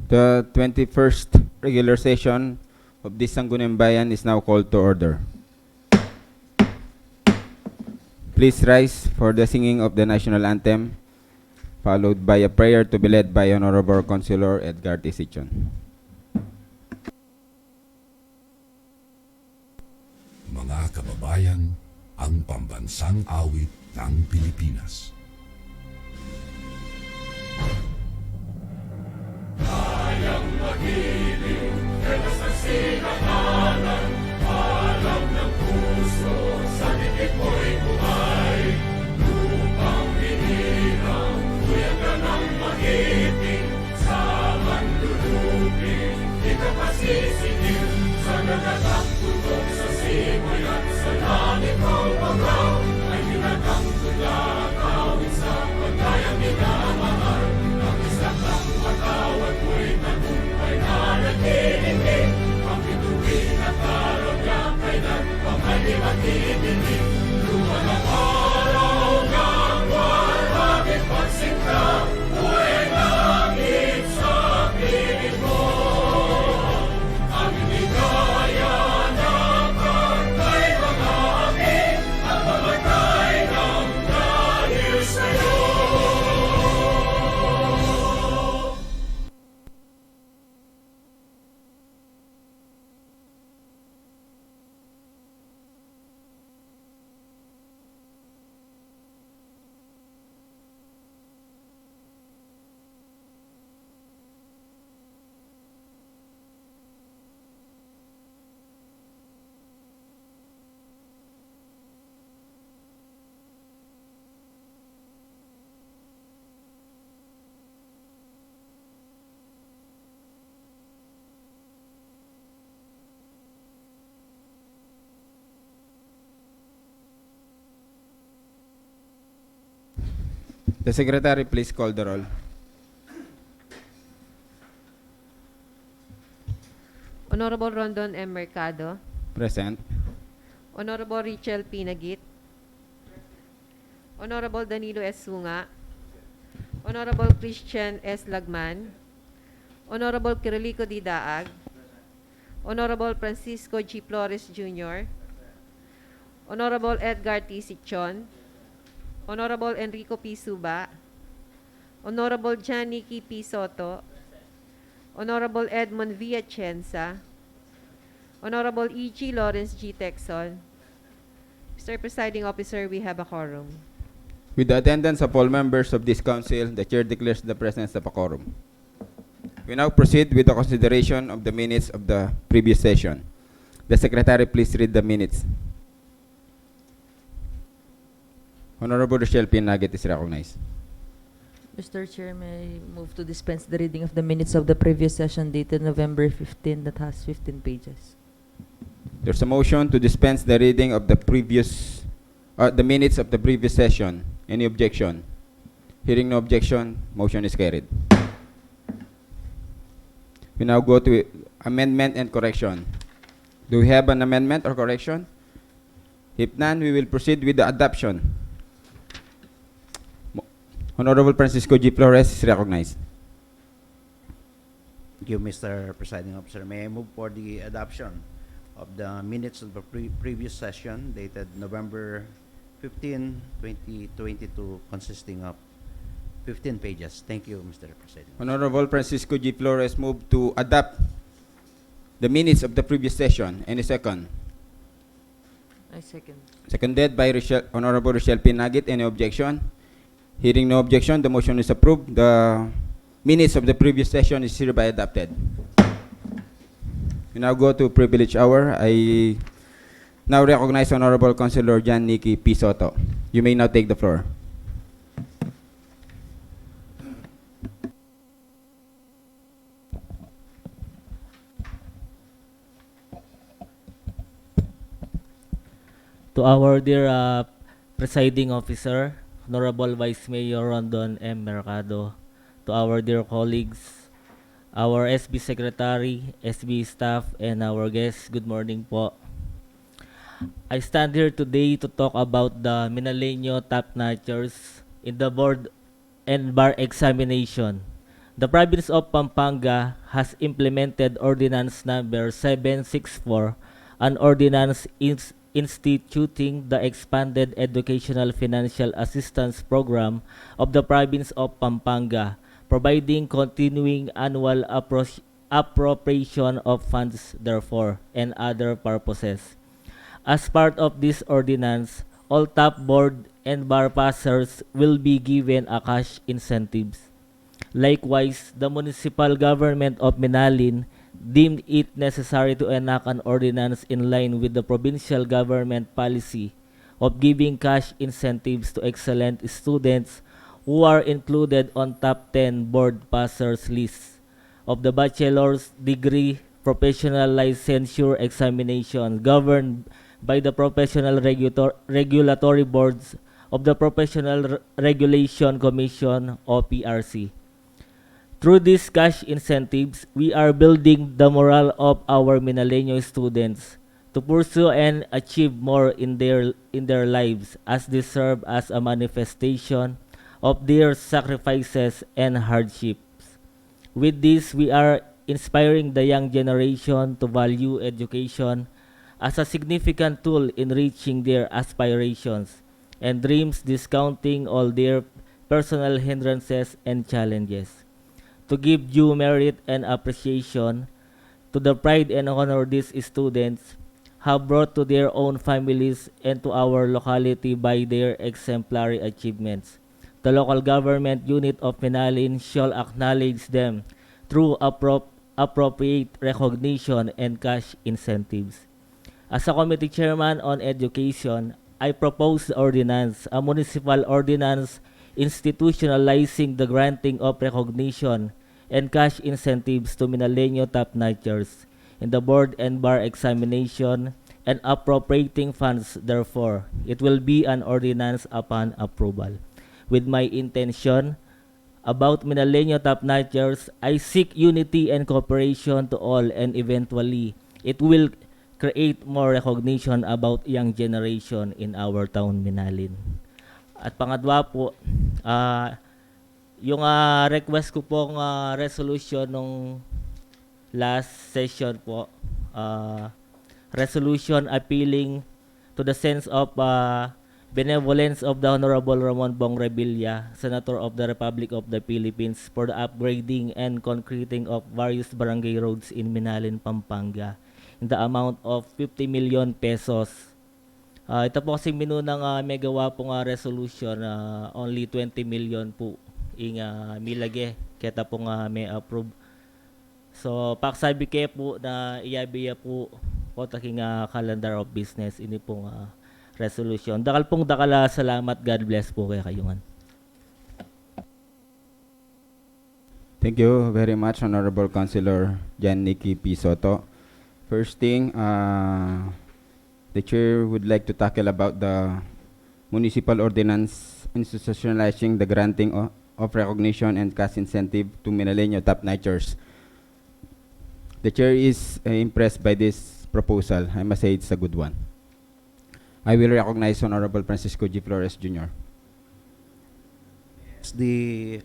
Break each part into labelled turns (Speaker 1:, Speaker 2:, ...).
Speaker 1: The 21st regular session of this Sangguniang Bayan is now called to order. Please rise for the singing of the national anthem, followed by a prayer to be led by Honorable Councilor Edgar Tisichon.
Speaker 2: Mga kababayan, ang pambansang awit ng Pilipinas. Kayang magiliw, kaya sa sinakalan, alam ng puso, sa dikit mo'y buhay. Lupang hinirang, kuya ka ng magiting, sa manlulupin, di ka pasisingil, sa nagatang tutok sa simoy at sa langit ng pangaw, ay hinatang tula, kawin sa pagkayang minamahal. Ang isang ng patawad mo'y tagumpay na nagtitindig, ang bituin at karagyan kay nagpamay di magtitindig. Luman ang araw ng warhagit pagsinta, buhay langit sa piling mo. Ang inigaya ng kantay mga amin, ang mamatay ng dahil sa'yo.
Speaker 1: The Secretary, please call the roll.
Speaker 3: Honorable Rondon M. Mercado,
Speaker 1: Present.
Speaker 3: Honorable Richel P. Nagit, Honorable Danilo S. Sunga, Honorable Christian S. Lagman, Honorable Kirilico D. Daag, Honorable Francisco G. Flores Jr., Honorable Edgar T. Sichon, Honorable Enrico P. Suba, Honorable Janiki P. Soto, Honorable Edmond Villacenza, Honorable E.G. Lawrence G. Texon. Mr. Presiding Officer, we have a quorum.
Speaker 1: With the attendance of all members of this council, the chair declares the presence of a quorum. We now proceed with the consideration of the minutes of the previous session. The Secretary, please read the minutes. Honorable Rochelle P. Nugget is recognized.
Speaker 4: Mr. Chair, may I move to dispense the reading of the minutes of the previous session dated November 15 that has 15 pages.
Speaker 1: There's a motion to dispense the reading of the minutes of the previous session. Any objection? Hearing no objection, motion is carried. We now go to amendment and correction. Do we have an amendment or correction? If none, we will proceed with the adoption. Honorable Francisco G. Flores is recognized.
Speaker 5: Thank you, Mr. Presiding Officer. May I move for the adoption of the minutes of the previous session dated November 15, 2022, consisting of 15 pages. Thank you, Mr. President.
Speaker 1: Honorable Francisco G. Flores moved to adopt the minutes of the previous session. Any second?
Speaker 4: I second.
Speaker 1: Seconded by Honorable Rochelle P. Nugget. Any objection? Hearing no objection, the motion is approved. The minutes of the previous session is hereby adopted. We now go to privilege hour. I now recognize Honorable Councilor Jan Nicky P. Soto. You may now take the floor.
Speaker 6: To our dear presiding officer, Honorable Vice Mayor Rondon M. Mercado, to our dear colleagues, our SB Secretary, SB staff, and our guests, good morning po. I stand here today to talk about the Minalenyo top notchers in the board and bar examination The province of Pampanga has implemented Ordinance Number 764, an ordinance instituting the expanded educational financial assistance program of the province of Pampanga, providing continuing annual appropriation of funds therefore and other purposes. As part of this ordinance, all top board and bar passers will be given a cash incentives. Likewise, the municipal government of Minalin deemed it necessary to enact an ordinance in line with the provincial government policy of giving cash incentives to excellent students who are included on top 10 board passers list of the bachelor's degree professional licensure examination governed by the professional regulatory boards of the Professional Regulation Commission o PRC. Through these cash incentives, we are building the morale of our Minaleño students to pursue and achieve more in their lives as they serve as a manifestation of their sacrifices and hardships. With this, we are inspiring the young generation to value education as a significant tool in reaching their aspirations and dreams, discounting all their personal hindrances and challenges. To give due merit and appreciation to the pride and honor these students have brought to their own families and to our locality by their exemplary achievements. The local government unit of Minalin shall acknowledge them through appropriate recognition and cash incentives. As a committee chairman on education, I propose the ordinance, a municipal ordinance institutionalizing the granting of recognition and cash incentives to Minaleño top-notchers in the board and bar examination and appropriating funds therefore. It will be an ordinance upon approval. With my intention about Minaleño top-notchers, I seek unity and cooperation to all, and eventually it will create more recognition about young generation in our town Minalin. At pangatwa po, yung request ko pong resolution nung last session po, resolution appealing to the sense of benevolence of the Honorable Ramon Bong Revilla, Senator of the Republic of the Philippines, for the upgrading and concreting of various barangay roads in Minalin, Pampanga in the amount of 50 million pesos. Ito po kasing minunang megawa pong resolution, only 20 million po ing milage kita po may approve. So paksabi kayo po na iyabiya po taking calendar of business ini pong resolution. Dakal pong dakala, salamat, God bless po kay kayungan.
Speaker 1: Thank you very much, Honorable Councilor Jan Nicky P. Soto. First thing, the chair would like to tackle about the municipal ordinance institutionalizing the granting of recognition and cash incentive to Minaleño top-notchers. The chair is impressed by this proposal. I must say it's a good one. I will recognize Honorable Francisco G. Flores Jr.
Speaker 5: As the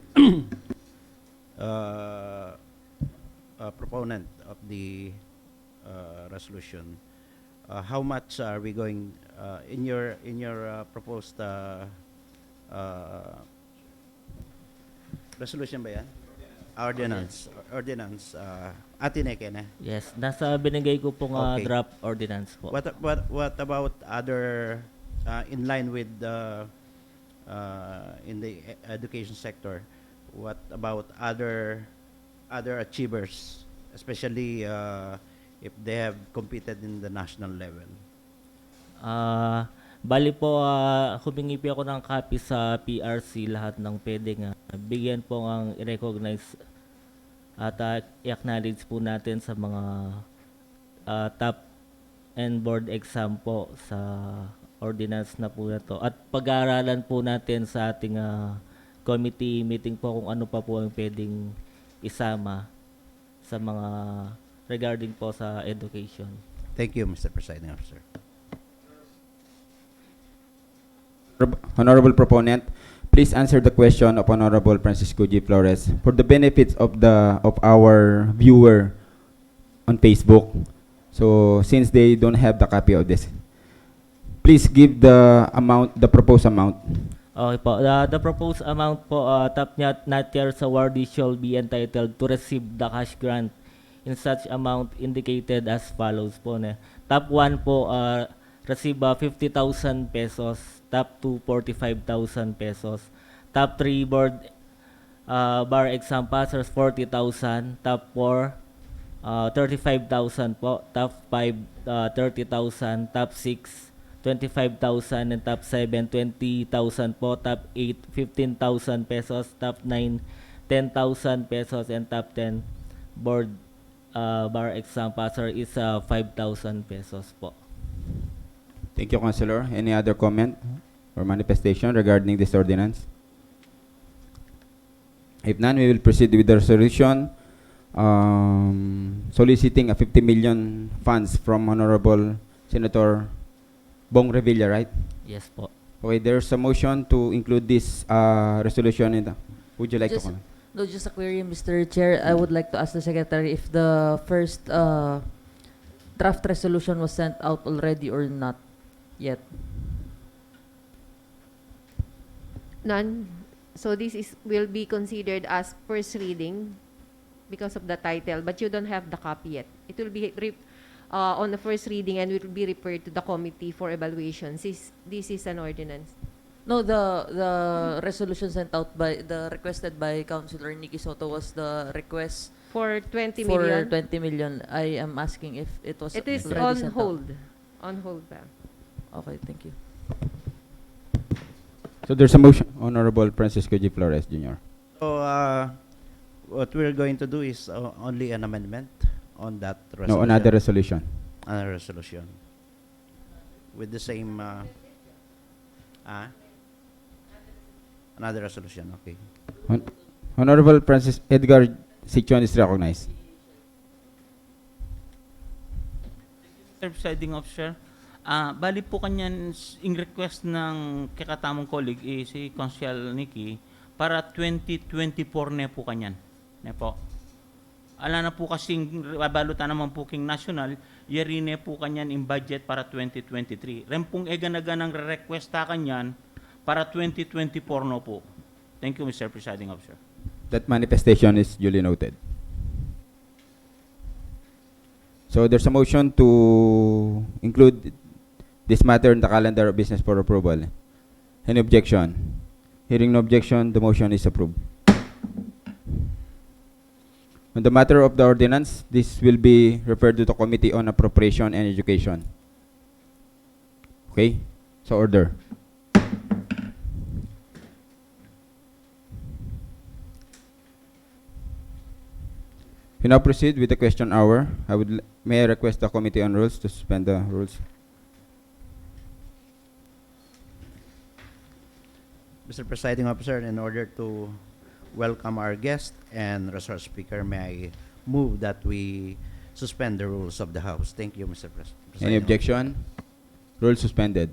Speaker 5: proponent of the resolution, how much are we going in your proposed resolution ba yan? Ordinance. Atineke na.
Speaker 6: Yes, nasa binigay ko pong
Speaker 5: Okay.
Speaker 6: draft ordinance po.
Speaker 5: What about other in line with the in the education sector? What about other achievers, especially if they have competed in the national level?
Speaker 6: Bali po, humingi po ako ng copy sa PRC lahat ng pwedeng bigyan po ang i-recognize at i-acknowledge po natin sa mga top and board exam po sa ordinance na po na to. At pag-aaralan po natin sa ating committee meeting po kung ano pa po ang pwedeng isama sa mga regarding po sa education.
Speaker 5: Thank you, Mr. Presiding Officer.
Speaker 1: Honorable Proponent, please answer the question of Honorable Francisco G. Flores for the benefits of our viewer on Facebook. So since they don't have the copy of this, please give the amount, the proposed amount.
Speaker 6: Okay po. The proposed amount po, top not yet awardee shall be entitled to receive the cash grant in such amount indicated as follows po. Top 1 po, receive 50,000 pesos. Top 2, 45,000 pesos. Top 3, board bar exam passers, 40,000. Top 4, 35,000 po. Top 5, 30,000. Top 6, 25,000, and top 7, 20,000 po. Top 8, 15,000 pesos. Top 9, 10,000 pesos. And top 10, board bar exam passer is 5,000 pesos po.
Speaker 1: Thank you, Councilor. Any other comment or manifestation regarding this ordinance? If none, we will proceed with the resolution soliciting a 50 million funds from Honorable Senator Bong Revilla, right?
Speaker 6: Yes po.
Speaker 1: Okay, there's a motion to include this resolution in the... Would you like
Speaker 4: Just-
Speaker 1: to comment?
Speaker 4: No, just a query, Mr. Chair. I would like to ask the Secretary if the first draft resolution was sent out already or not yet.
Speaker 3: None. So this will be considered as first reading because of the title, but you don't have the copy yet. It will be on the first reading and will be referred to the committee for evaluation. This is an ordinance.
Speaker 4: No, the resolution sent out by requested by Councilor Nikki Soto was the request
Speaker 3: For 20
Speaker 4: for
Speaker 3: million.
Speaker 4: 20 million. I am asking if it was
Speaker 3: It is
Speaker 4: already
Speaker 3: on
Speaker 4: sent out.
Speaker 3: hold. On hold pa.
Speaker 4: Okay, thank you.
Speaker 1: So there's a motion, Honorable Francisco G. Flores, Jr.
Speaker 5: So, what we're going to do is only an amendment on that resolution.
Speaker 1: No, another resolution.
Speaker 5: Another resolution. With the same, another resolution, okay.
Speaker 1: Honorable Francis Edgar Sichon is recognized.
Speaker 7: Mr. Presiding Officer, bali po kanyan in request ng kakatamong colleague si Consial Nikki para 2024 na po kanyan. Ne po. Ala na po kasing balutan naman po king national, yari ne po kanyan in budget para 2023. Rempong eganaga ng request ta kanyan para 2024 no po. Thank you, Mr. Presiding Officer.
Speaker 1: That manifestation is duly noted. So there's a motion to include this matter in the calendar of business for approval. Any objection? Hearing no objection, the motion is approved. On the matter of the ordinance, this will be referred to the Committee on Appropriation and Education. Okay? So order. We now proceed with the question hour. May I request the Committee on Rules to suspend the rules?
Speaker 5: Mr. Presiding Officer, in order to welcome our guest and resource speaker, may I move that we suspend the rules of the House. Thank you, Mr. President.
Speaker 1: Any objection? Rule suspended.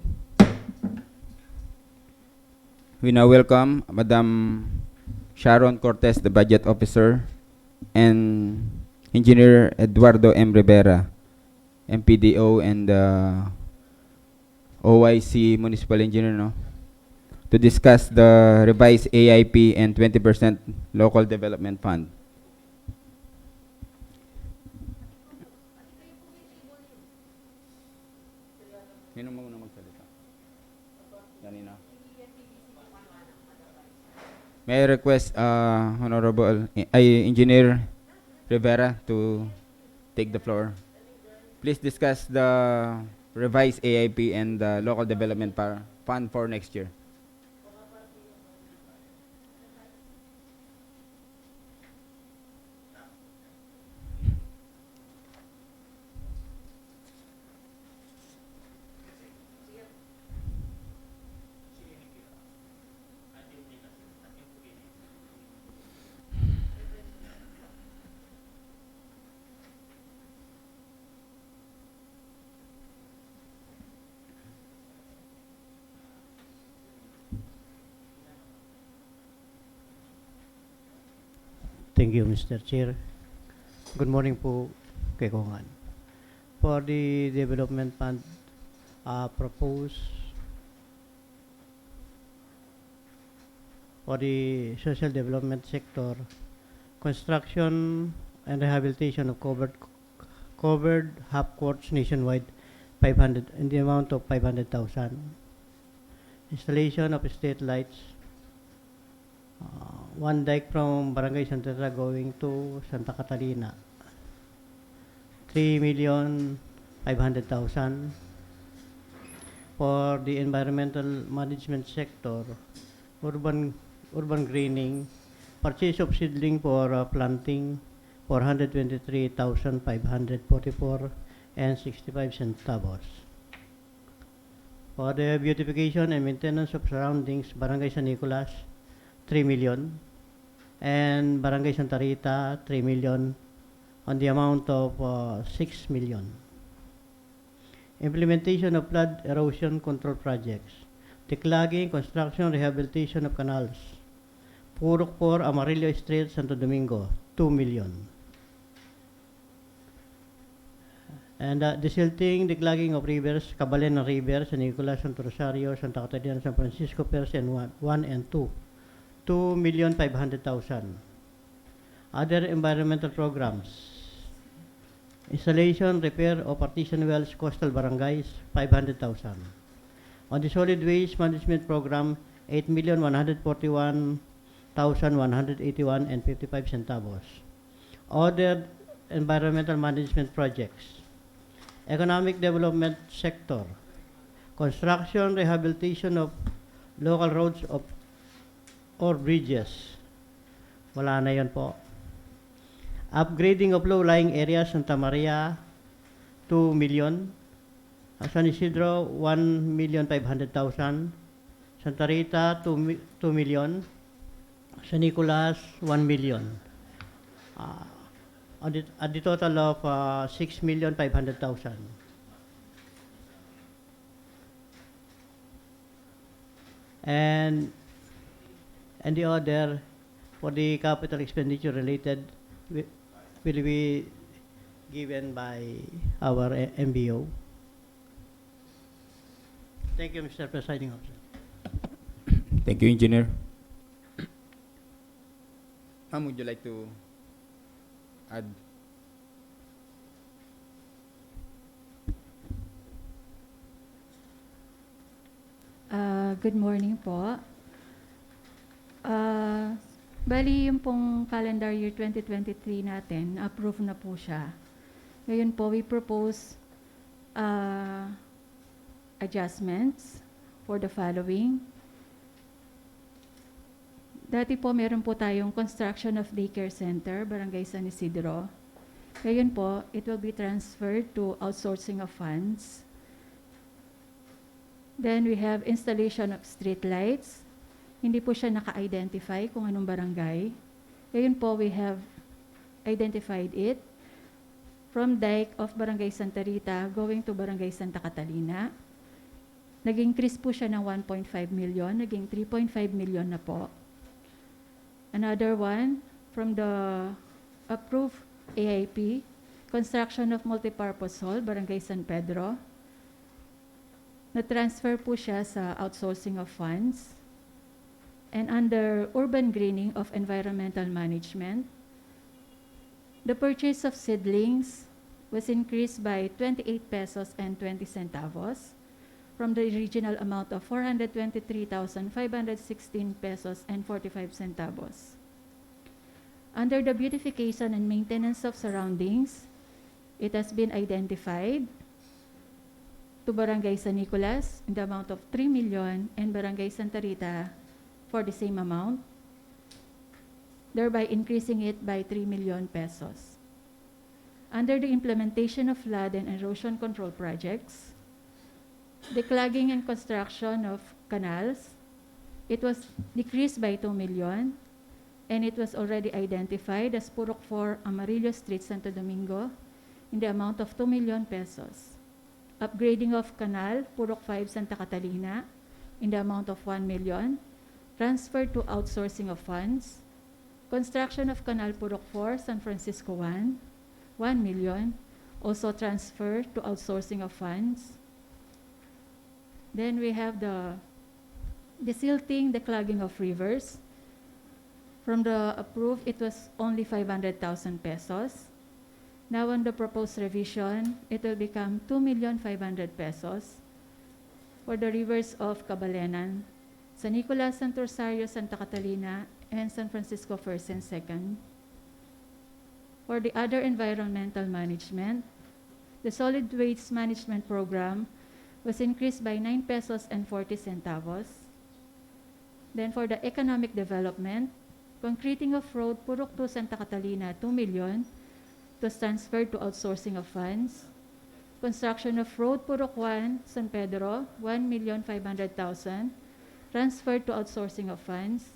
Speaker 1: We now welcome Madam Sharon Cortez, the Budget Officer, and Engineer Eduardo M. Rivera, MPDO and OIC Municipal Engineer, no? To discuss the revised AIP and 20% Local Development Fund. Sino mo muna magsalita? Kanina. May I request Honorable Engineer Rivera to take the floor. Please discuss the revised AIP and the local development fund for next year.
Speaker 8: Thank you, Mr. Chair. Good morning po kay Kongan. For the development fund, propose for the social development sector, construction and rehabilitation of covered half courts nationwide, 500 in the amount of 500,000. Installation of street lights, one dike from Barangay Santa Rosa going to Santa Catalina, 3,500,000. For the environmental management sector, urban greening, purchase of seedling for planting, 423,544 and 65 centavos. For the beautification and maintenance of surroundings, Barangay San Nicolas, 3 million, and Barangay Santa Rita, 3 million, on the amount of 6 million. Implementation of flood erosion control projects, declogging, construction, rehabilitation of canals, Purok 4, Amarillo Street, Santo Domingo, 2 million. And desilting, declogging of rivers, Cabalena River, San Nicolas, Santo Rosario, Santa Catalina, San Francisco, Persian 1 and 2, 2,500,000. Other environmental programs, installation, repair of partition wells, coastal barangays, 500,000. On the solid waste management program, 8,141,181 and 55 centavos. Other environmental management projects, economic development sector, construction, rehabilitation of local roads or bridges. Wala na yun po. Upgrading of low-lying areas, Santa Maria, 2 million. San Isidro, 1,500,000. Santa Rita, 2 million. San Nicolas, 1 million. At the total of 6,500,000. And the other for the capital expenditure related will be given by our MBO. Thank you, Mr. Presiding Officer.
Speaker 1: Thank you, Engineer. Ma'am, would you like to add?
Speaker 9: Good morning po. Bali, yung pong calendar year 2023 natin, approve na po siya. Ngayon po, we propose adjustments for the following. Dati po, meron po tayong construction of daycare center, Barangay San Isidro. Ngayon po, it will be transferred to outsourcing of funds. Then we have installation of street lights. Hindi po siya naka-identify kung anong barangay. Ngayon po, we have identified it from dike of Barangay Santa Rita going to Barangay Santa Catalina. Nag-increase po siya ng 1.5 million, naging 3.5 million na po. Another one, from the approved AIP, construction of multipurpose hall, Barangay San Pedro. Na-transfer po siya sa outsourcing of funds. And under urban greening of environmental management, the purchase of seedlings was increased by 28 pesos and 20 centavos from the original amount of 423,516 pesos and 45 centavos. Under the beautification and maintenance of surroundings, it has been identified to Barangay San Nicolas in the amount of 3 million and Barangay Santa Rita for the same amount, thereby increasing it by 3 million pesos. Under the implementation of flood and erosion control projects, declogging and construction of canals, it was decreased by 2 million, and it was already identified as Purok 4, Amarillo Street, Santo Domingo, in the amount of 2 million pesos. Upgrading of canal, Purok 5, Santa Catalina, in the amount of 1 million, transferred to outsourcing of funds, Construction of Canal Purok 4, San Francisco 1, 1 million, also transfer to outsourcing of funds. Then we have the desilting, the clogging of rivers. From the approved, it was only 500,000 pesos. Now on the proposed revision, it will become 2,500,000 pesos for the rivers of Cabalenan, San Nicolas, Santo Rosario, Santa Catalina, and San Francisco 1st and 2nd. For the other environmental management, the solid waste management program was increased by 9 pesos and 40 centavos. Then for the economic development, concreting of road Purok 2 Santa Catalina, 2 million, was transferred to outsourcing of funds. Construction of road Purok 1 San Pedro, 1,500,000, transferred to outsourcing of funds.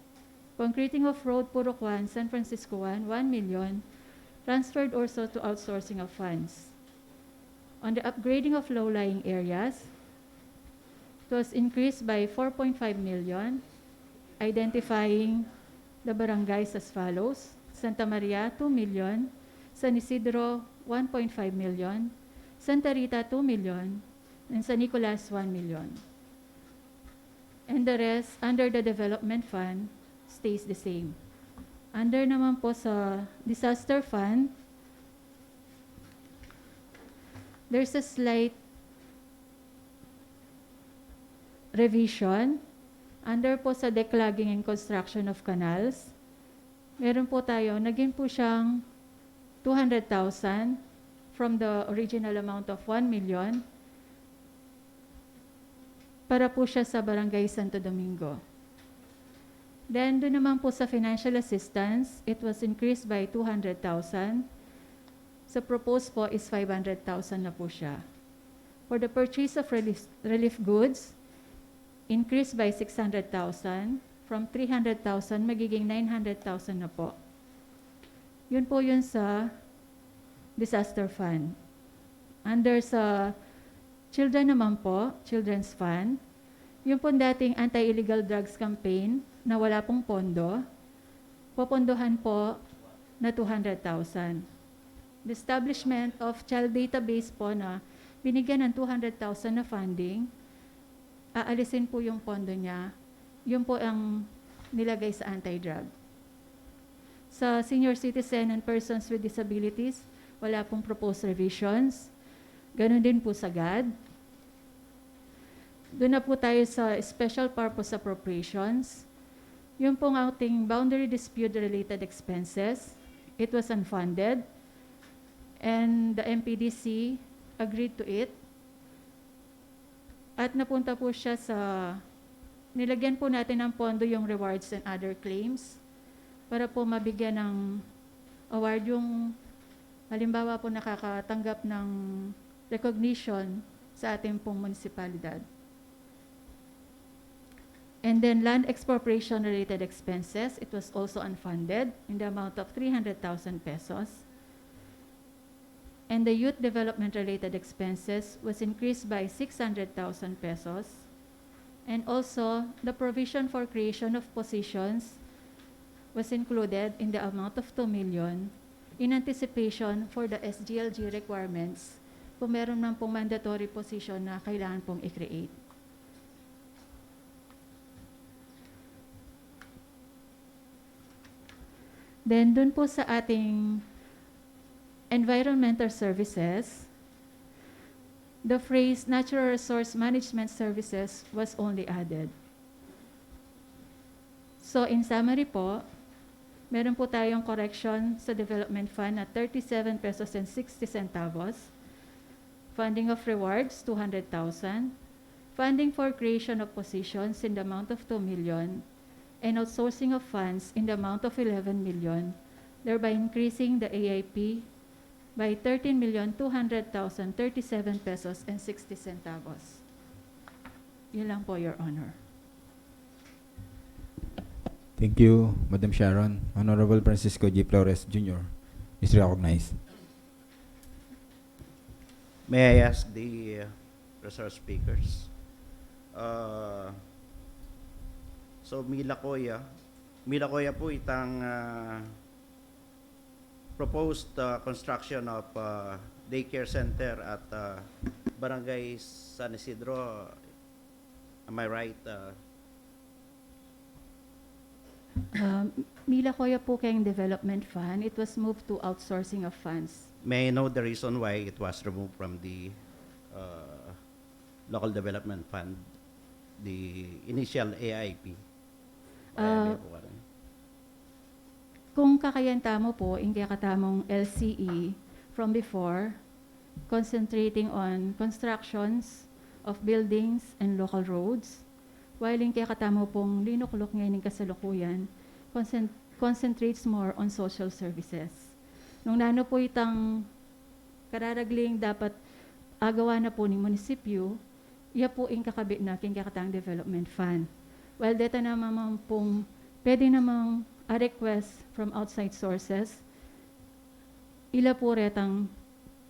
Speaker 9: Concreting of road Purok 1 San Francisco 1, 1 million, transferred also to outsourcing of funds. On the upgrading of low-lying areas, it was increased by 4.5 million, identifying the barangays as follows: Santa Maria, 2 million, San Isidro, 1.5 million, Santa Rita, 2 million, and San Nicolas, 1 million. And the rest, under the development fund, stays the same. Under naman po sa disaster fund, there's a slight revision. Under po sa declogging and construction of canals, meron po tayo, naging po siyang 200,000 from the original amount of 1 million para po siya sa Barangay Santo Domingo. Then, doon naman po sa financial assistance, it was increased by 200,000. Sa proposed po is 500,000 na po siya. For the purchase of relief goods, increased by 600,000. From 300,000, magiging 900,000 na po. Yun po yun sa disaster fund. Under sa children naman po, children's fund, yung po dating anti-illegal drugs campaign na wala pong pondo, popondohan po na 200,000. The establishment of child database po na binigyan ng 200,000 na funding, aalisin po yung pondo niya. Yun po ang nilagay sa anti-drug. Sa senior citizen and persons with disabilities, wala pong proposed revisions. Ganon din po sa GAD. Doon na po tayo sa special purpose appropriations. Yung pong ating boundary dispute-related expenses, it was unfunded, and the MPDC agreed to it. At napunta po siya sa, nilagyan po natin ng pondo yung rewards and other claims para po mabigyan ng award yung, halimbawa po nakakatanggap ng recognition sa ating pong munisipalidad. And then land expropriation related expenses, it was also unfunded in the amount of 300,000 pesos. And the youth development related expenses was increased by 600,000 pesos. And also, the provision for creation of positions was included in the amount of 2 million in anticipation for the SGLG requirements kung meron man pong mandatory position na kailangan pong i-create. Then, dun po sa ating environmental services, the phrase natural resource management services was only added. So, in summary po, meron po tayong correction sa development fund at 37 pesos and 60 centavos. Funding of rewards, 200,000. Funding for creation of positions in the amount of 2 million. And outsourcing of funds in the amount of 11 million, thereby increasing the AIP by 13,200,037 pesos and 60 centavos. Yun lang po, Your Honor.
Speaker 1: Thank you, Madam Sharon. Honorable Francisco G. Flores Jr. is recognized.
Speaker 5: May I ask the resource speakers? So Mila Koya, Milakoya po itang proposed construction of daycare center at Barangay San Isidro. Am I right?
Speaker 9: Mila Koya po kayong development fund. It was moved to outsourcing of funds.
Speaker 5: May I know the reason why it was removed from the local development fund, the initial AIP?
Speaker 9: Kung kakayanta mo po, yung kaya katamong LCE from before, concentrating on constructions of buildings and local roads, while yung kaya katamo pong linuklok ngayon ng kasalukuyan, concentrates more on social services. Nung nano po itang kararagling dapat agawa na po ng munisipyo, iya po yung kakabit na kinakatang development fund. While data naman pong pwede namang a request from outside sources, ila po retang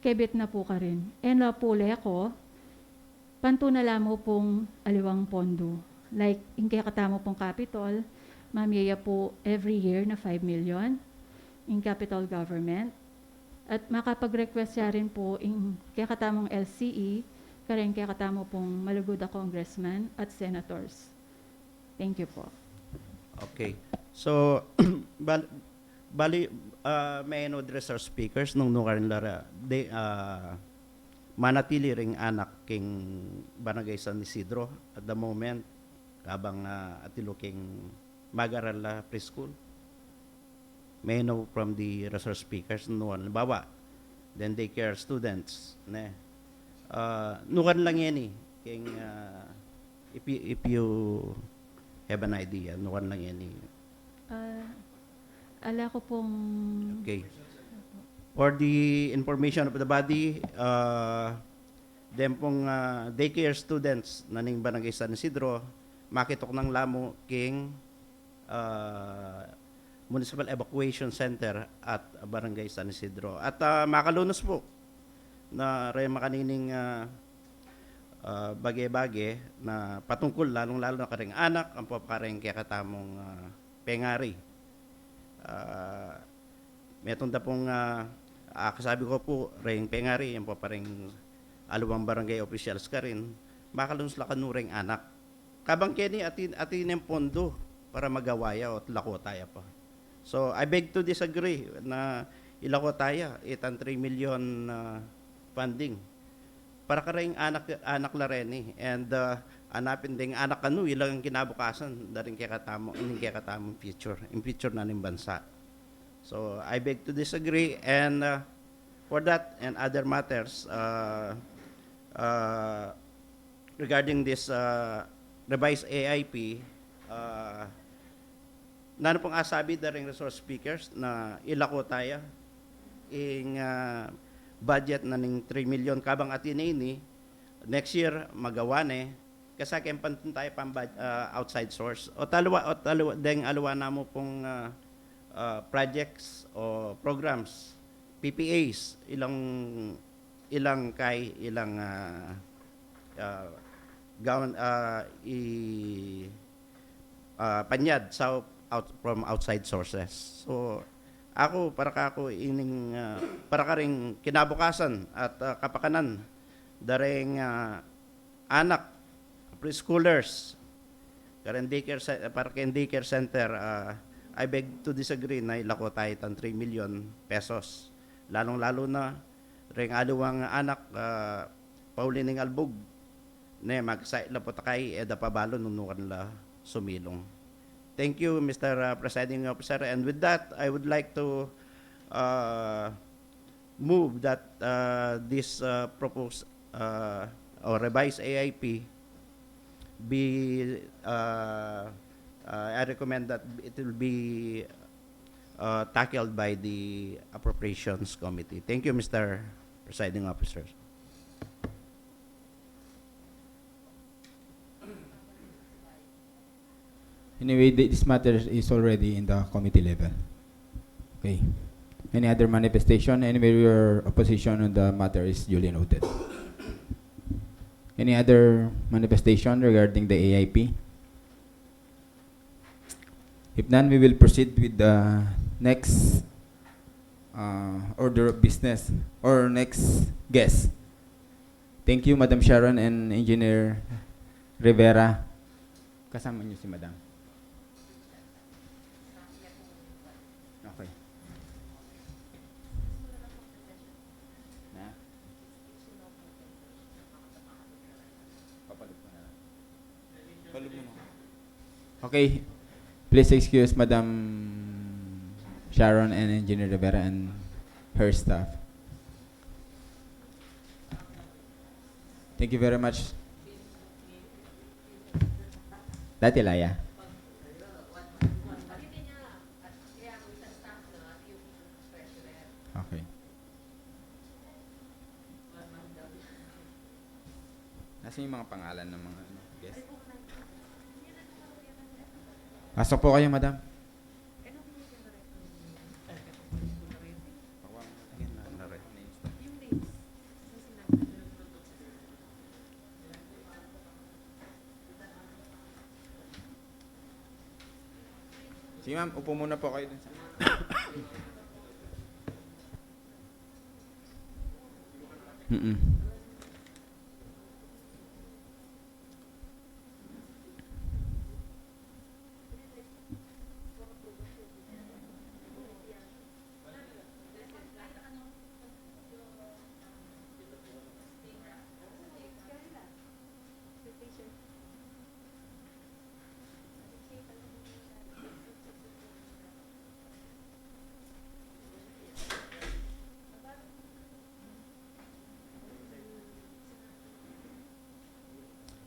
Speaker 9: kebit na po ka rin. And po ko, pantunala mo pong aliwang pondo. Like, yung kaya katamo pong capital, mamiyaya po every year na 5 million in capital government. At makapag-request siya rin po yung kaya katamong LCE, kaya kaya katamo pong malugoda congressman at senators. Thank you po.
Speaker 5: Okay. So, may I know the resource speakers nung nukarin lara, manatili ring anak king Barangay San Isidro at the moment habang atiluking mag-aral la preschool. May I know from the resource speakers nung bawa, then daycare students, ne. Nukan lang yan king if you have an idea, nukan lang yan
Speaker 9: Ala ko pong...
Speaker 5: Okay. For the information of the body, dem pong daycare students na ning Barangay San Isidro, makitok ng lamo king Municipal Evacuation Center at Barangay San Isidro. At makalunos po na rin makanining bagay-bagay na patungkol lalong-lalo na karing anak, ang papakaring kaya katamong pengari. Metong da pong kasabi ko po, ring pengari, yan po paring alawang barangay officials ka rin, makalunos la kanuring anak. Kabang kini atin yung pondo para magawaya o lako tayo pa. So, I beg to disagree na ilako tayo, 803 million funding. Para ka rin anak la rin and anapin ding anak kanu, ilang kinabukasan, daring kaya katamong future, in future na ng bansa. So, I beg to disagree, and for that and other matters, regarding this revised AIP, nano pong asabi daring resource speakers na ilako tayo in budget na ning 3 million kabang atin ini next year magawa kasi kaya pantun tayo pang outside source o talwa deng alwa na mo pong projects o programs PPAs ilang panyad from outside sources. So ako para ka ring kinabukasan at kapakanan daring anak preschoolers karen daycare center, I beg to disagree na ilako tayo tan 3 million pesos lalong-lalo na ring aluwang anak paulining albog ne magsaila po takay eda pabalo nunukan la sumilong. Thank you, Mr. Presiding Officer. And with that, I would like to move that this proposed or revised AIP be, I recommend that it will be tackled by the Appropriations Committee. Thank you, Mr. Presiding Officer.
Speaker 1: Anyway, this matter is already in the committee level. Okay. Any other manifestation? Anyway, your opposition on the matter is duly noted. Any other manifestation regarding the AIP? If none, we will proceed with the next order of business or next guest. Thank you, Madam Sharon and Engineer Rivera. Kasama niyo si Madam. Okay. Na? Papalit mo na lang. Palit mo na. Okay. Please excuse Madam Sharon and Engineer Rivera and her staff. Thank you very much. Dati Laya. Okay. Nasaan yung mga pangalan ng mga guests? Pasok po kayo, madam. Sige ma'am, upo muna po kayo dun sa... Mm-mm.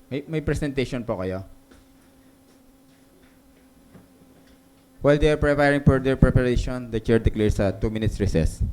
Speaker 1: May presentation po kayo. While they are preparing for their preparation, the chair declares a 2 minutes recess.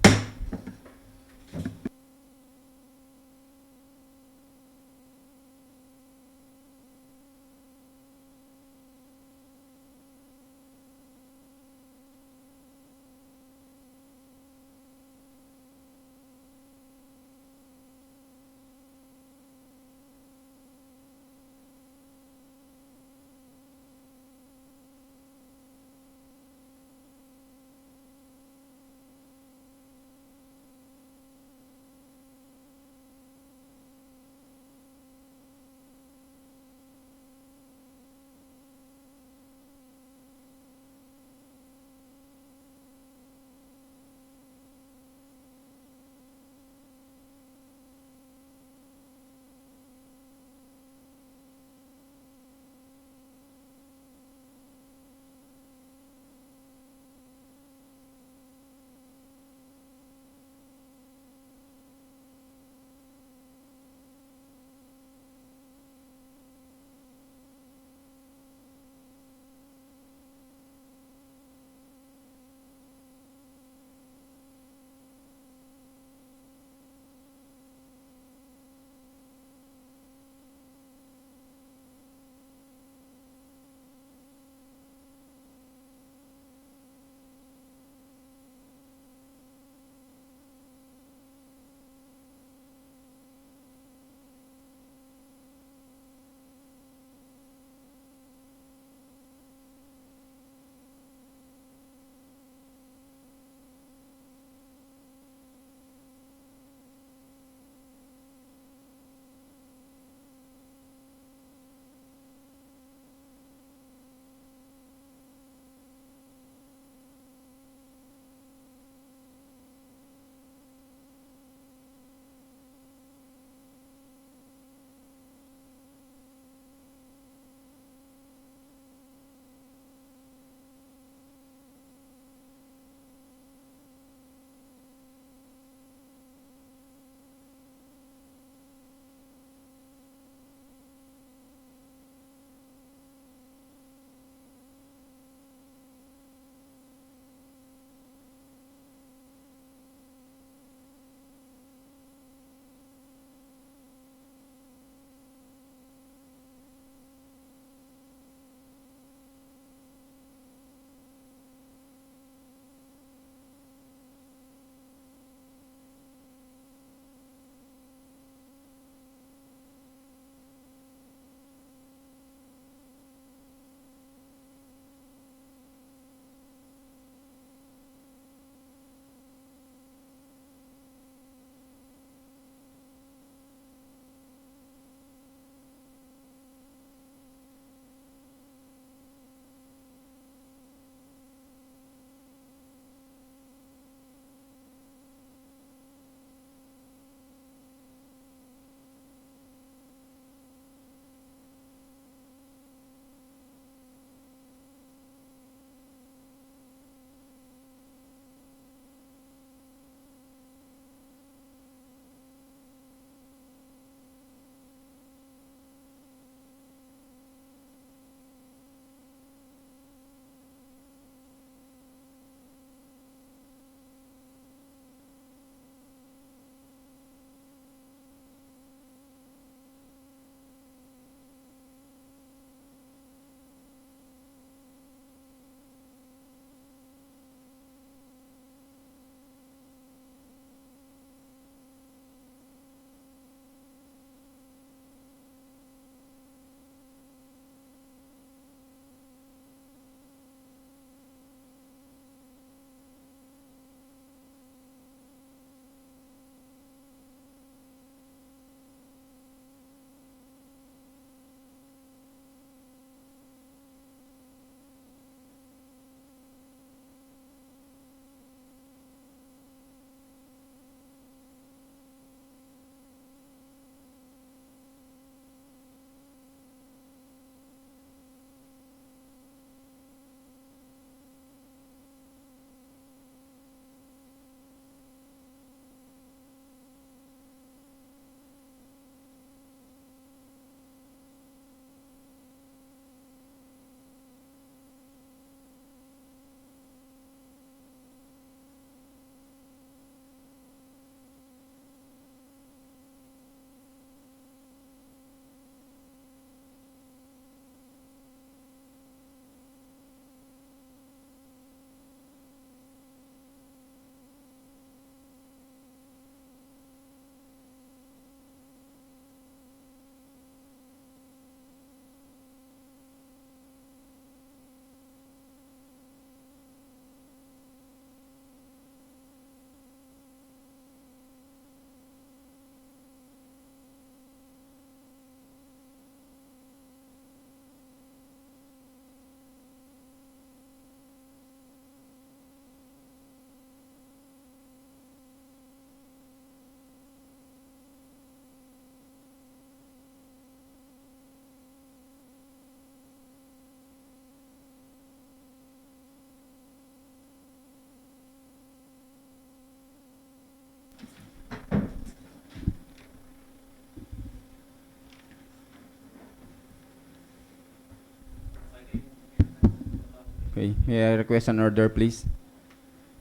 Speaker 1: Okay, may I request an order, please?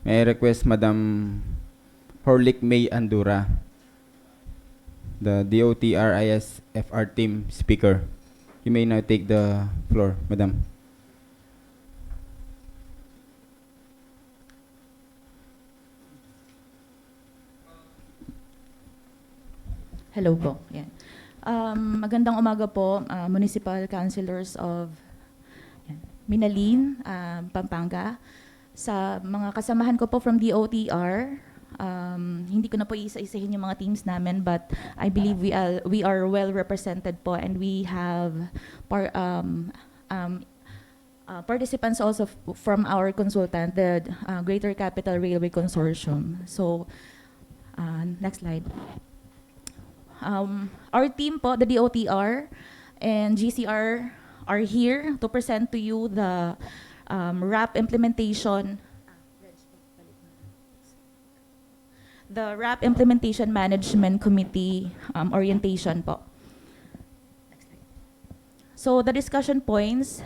Speaker 1: May I request Madam Horlick May Andura, the DOTRISFR team speaker. You may now take the floor, Madam.
Speaker 10: Hello po. Yan. Magandang umaga po, municipal councilors of Minalin, Pampanga. Sa mga kasamahan ko po from DOTR, hindi ko na po isa-isahin yung mga teams namin, but I believe we are well represented po, and we have participants also from our consultant, the Greater Capital Railway Consortium. So, next slide. Our team po, the DOTR and GCR, are here to present to you the RAP implementation, the RAP Implementation Management Committee orientation po. So the discussion points,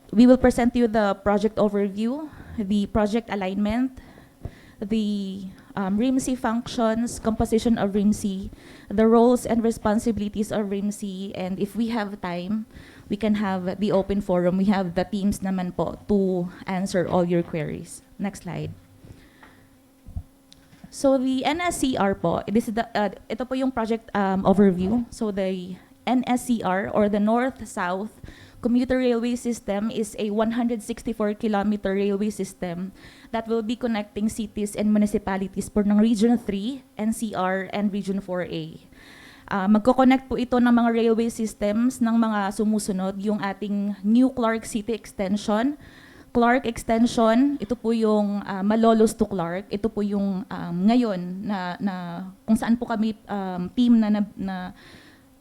Speaker 10: we will present you the project overview, the project alignment, the RIMC functions, composition of RIMC, the roles and responsibilities of RIMC, and if we have time, we can have the open forum. We have the teams naman po to answer all your queries. Next slide. So the NSCR po, ito po yung project overview. So the NSCR, or the North-South Commuter Railway System, is a 164-kilometer railway system that will be connecting cities and municipalities po ng Region 3, NCR, and Region 4A. Magko-connect po ito ng mga railway systems ng mga sumusunod, yung ating New Clark City Extension, Clark Extension, ito po yung Malolos to Clark, ito po yung ngayon na kung saan po kami team na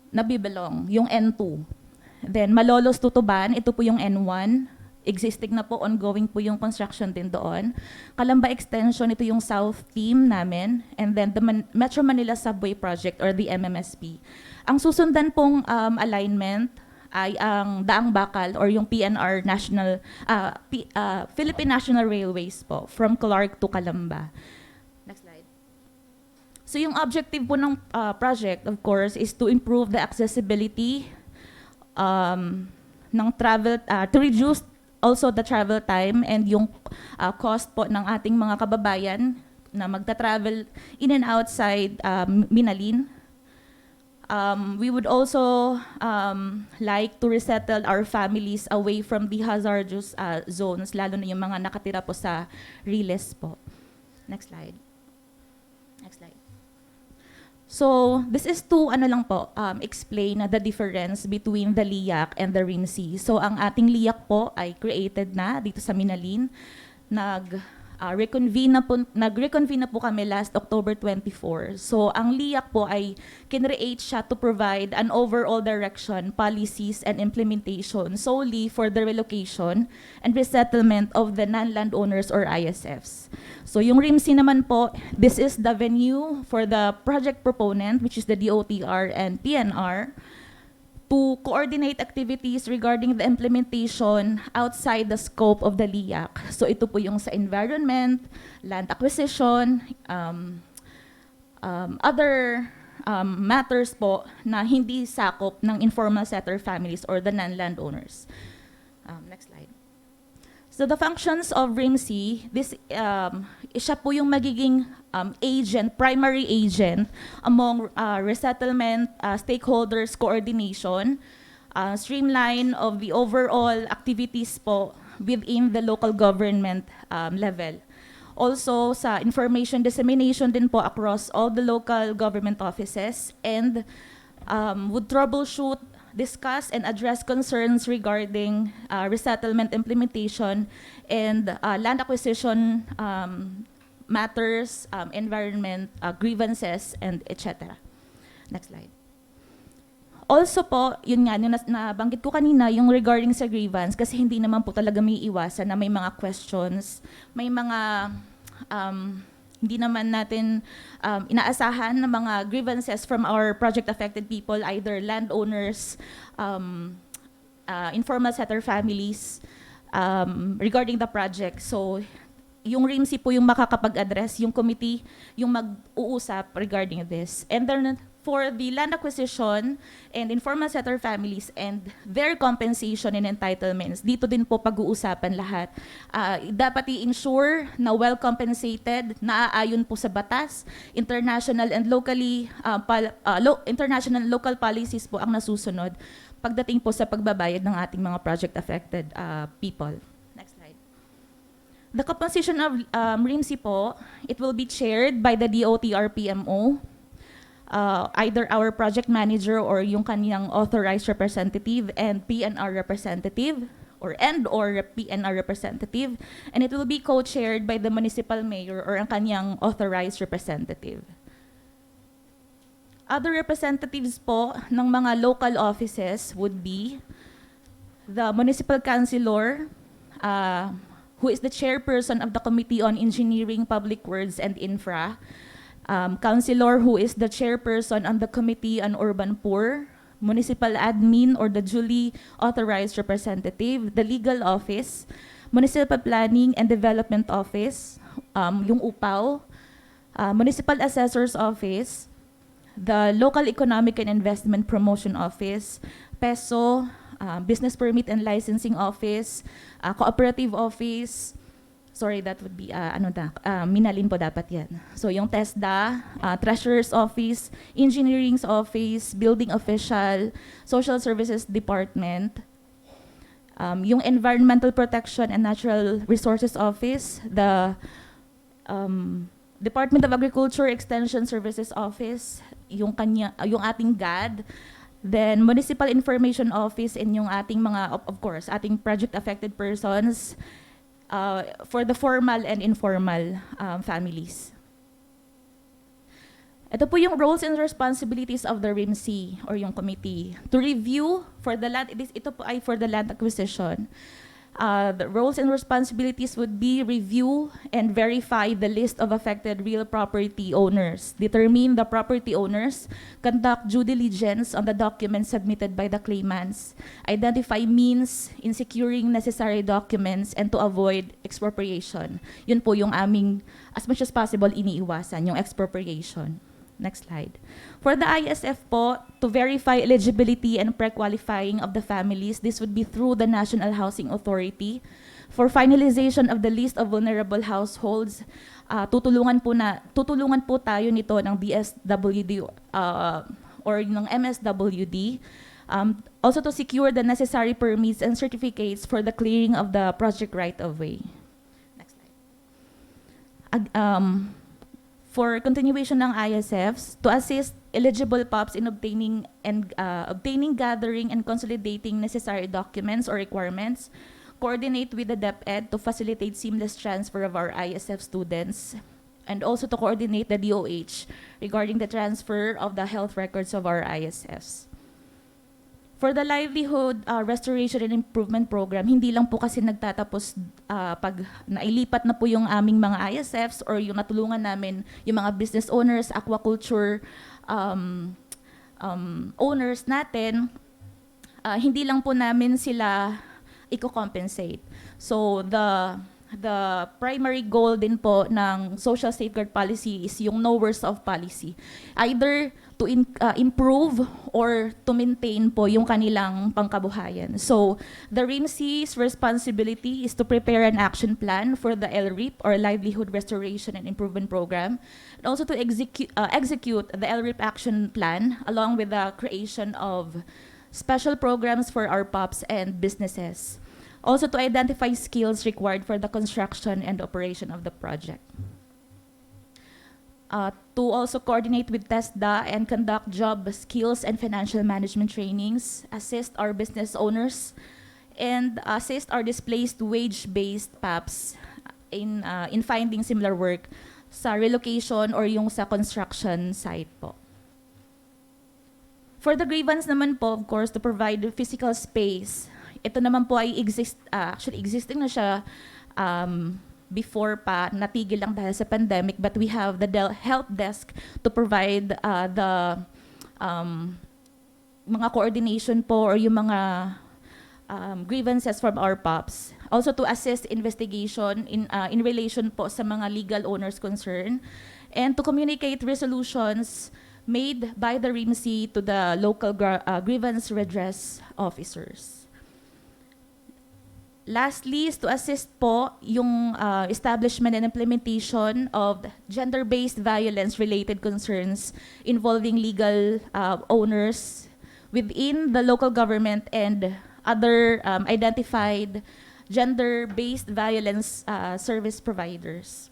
Speaker 10: nabibelong, yung N2. Then Malolos to Tuban, ito po yung N1. Existing na po, ongoing po yung construction din doon. Calamba Extension, ito yung South team namin. And then the Metro Manila Subway Project, or the MMSP. Ang susundan pong alignment ay ang Daang Bakal, or yung PNR National, Philippine National Railways po, from Clark to Calamba. Next slide. So yung objective po ng project, of course, is to improve the accessibility ng travel, to reduce also the travel time and yung cost po ng ating mga kababayan na magta-travel in and outside Minalin. We would also like to resettle our families away from the hazardous zones, lalo na yung mga nakatira po sa Riles po. Next slide. Next slide. So, this is to explain the difference between the LIAC and the RIMC. So, ang ating LIAC po ay created na dito sa Minalin. Nag-reconvene na po kami last October 24. So, ang LIAC po ay kinreate siya to provide an overall direction, policies, and implementation solely for the relocation and resettlement of the non-landowners or ISFs. So yung RIMC naman po, this is the venue for the project proponent, which is the DOTR and PNR, to coordinate activities regarding the implementation outside the scope of the LIAC. So ito po yung sa environment, land acquisition, other matters po na hindi sakop ng informal settler families or the non-landowners. Next slide. So the functions of RIMC, siya po yung magiging primary agent among resettlement stakeholders coordination, streamline of the overall activities po within the local government level. Also sa information dissemination din po across all the local government offices, and would troubleshoot, discuss, and address concerns regarding resettlement implementation and land acquisition matters, environment, grievances, and etc. Next slide. Also po, yun nga, yung nabanggit ko kanina, yung regarding sa grievance, kasi hindi naman po talaga may iwasan na may mga questions, may mga hindi naman natin inaasahan na mga grievances from our project-affected people, either landowners, informal settler families, regarding the project. So, yung RIMC po yung makakapag-address, yung committee yung mag-uusap regarding this. And then, for the land acquisition and informal settler families and their compensation and entitlements, dito din po pag-uusapan lahat. Dapat i-ensure na well compensated, naaayon po sa batas, international and international and local policies po ang nasusunod pagdating po sa pagbabayad ng ating mga project affected people. Next slide. The composition of RIMC po, it will be chaired by the DOTR PMO, either our project manager or yung kanyang authorized representative and PNR representative or PNR representative, and it will be co-chaired by the municipal mayor or ang kanyang authorized representative. Other representatives po ng mga local offices would be the municipal councilor, who is the chairperson of the Committee on Engineering, Public Works, and Infra, councilor who is the chairperson on the Committee on Urban Poor, municipal admin or the duly authorized representative, the legal office, municipal planning and development office, yung UPAW, municipal assessor's office, the local economic and investment promotion office, PESO, business permit and licensing office, cooperative office. Sorry, that would be, Minalin po dapat yan. So yung TESDA, Treasurer's Office, Engineering's Office, Building Official, Social Services Department, yung Environmental Protection and Natural Resources Office, the Department of Agriculture Extension Services Office, yung ating GAD, then Municipal Information Office, and yung ating mga, of course, ating project affected persons, for the formal and informal families. Ito po yung roles and responsibilities of the RIMC or yung committee. To review for the land, ito po ay for the land acquisition. The roles and responsibilities would be review and verify the list of affected real property owners, determine the property owners, conduct due diligence on the documents submitted by the claimants, identify means in securing necessary documents, and to avoid expropriation. Yun po yung aming, as much as possible, iniiwasan, yung expropriation. Next slide. For the ISF po, to verify eligibility and pre-qualifying of the families, this would be through the National Housing Authority. For finalization of the list of vulnerable households, tutulungan po tayo nito ng DSWD or ng MSWD. Also to secure the necessary permits and certificates for the clearing of the project right-of-way. Next slide. For continuation ng ISFs, to assist eligible POPs in obtaining, gathering, and consolidating necessary documents or requirements, coordinate with the DepEd to facilitate seamless transfer of our ISF students, and also to coordinate the DOH regarding the transfer of the health records of our ISFs. For the livelihood restoration and improvement program, hindi lang po kasi nagtatapos pag nailipat na po yung aming mga ISFs or yung natulungan namin yung mga business owners, aquaculture owners natin, hindi lang po namin sila i-compensate. So the primary goal din po ng social safeguard policy is yung no worse off policy. Either to improve or to maintain po yung kanilang pangkabuhayan. So the RIMC's responsibility is to prepare an action plan for the LRIP or Livelihood Restoration and Improvement Program, and also to execute the LRIP action plan along with the creation of special programs for our POPs and businesses. Also to identify skills required for the construction and operation of the project. To also coordinate with TESDA and conduct job skills and financial management trainings, assist our business owners, and assist our displaced wage-based PAPs in finding similar work sa relocation or yung sa construction site po. For the grievance naman po, of course, to provide physical space. Ito naman po ay actually existing na siya before pa, natigil lang dahil sa pandemic, but we have the help desk to provide the mga coordination po or yung mga grievances from our POPs. Also to assist investigation in relation po sa mga legal owners concerned, and to communicate resolutions made by the RIMC to the local grievance redress officers. Lastly is to assist po yung establishment and implementation of gender-based violence-related concerns involving legal owners within the local government and other identified gender-based violence service providers.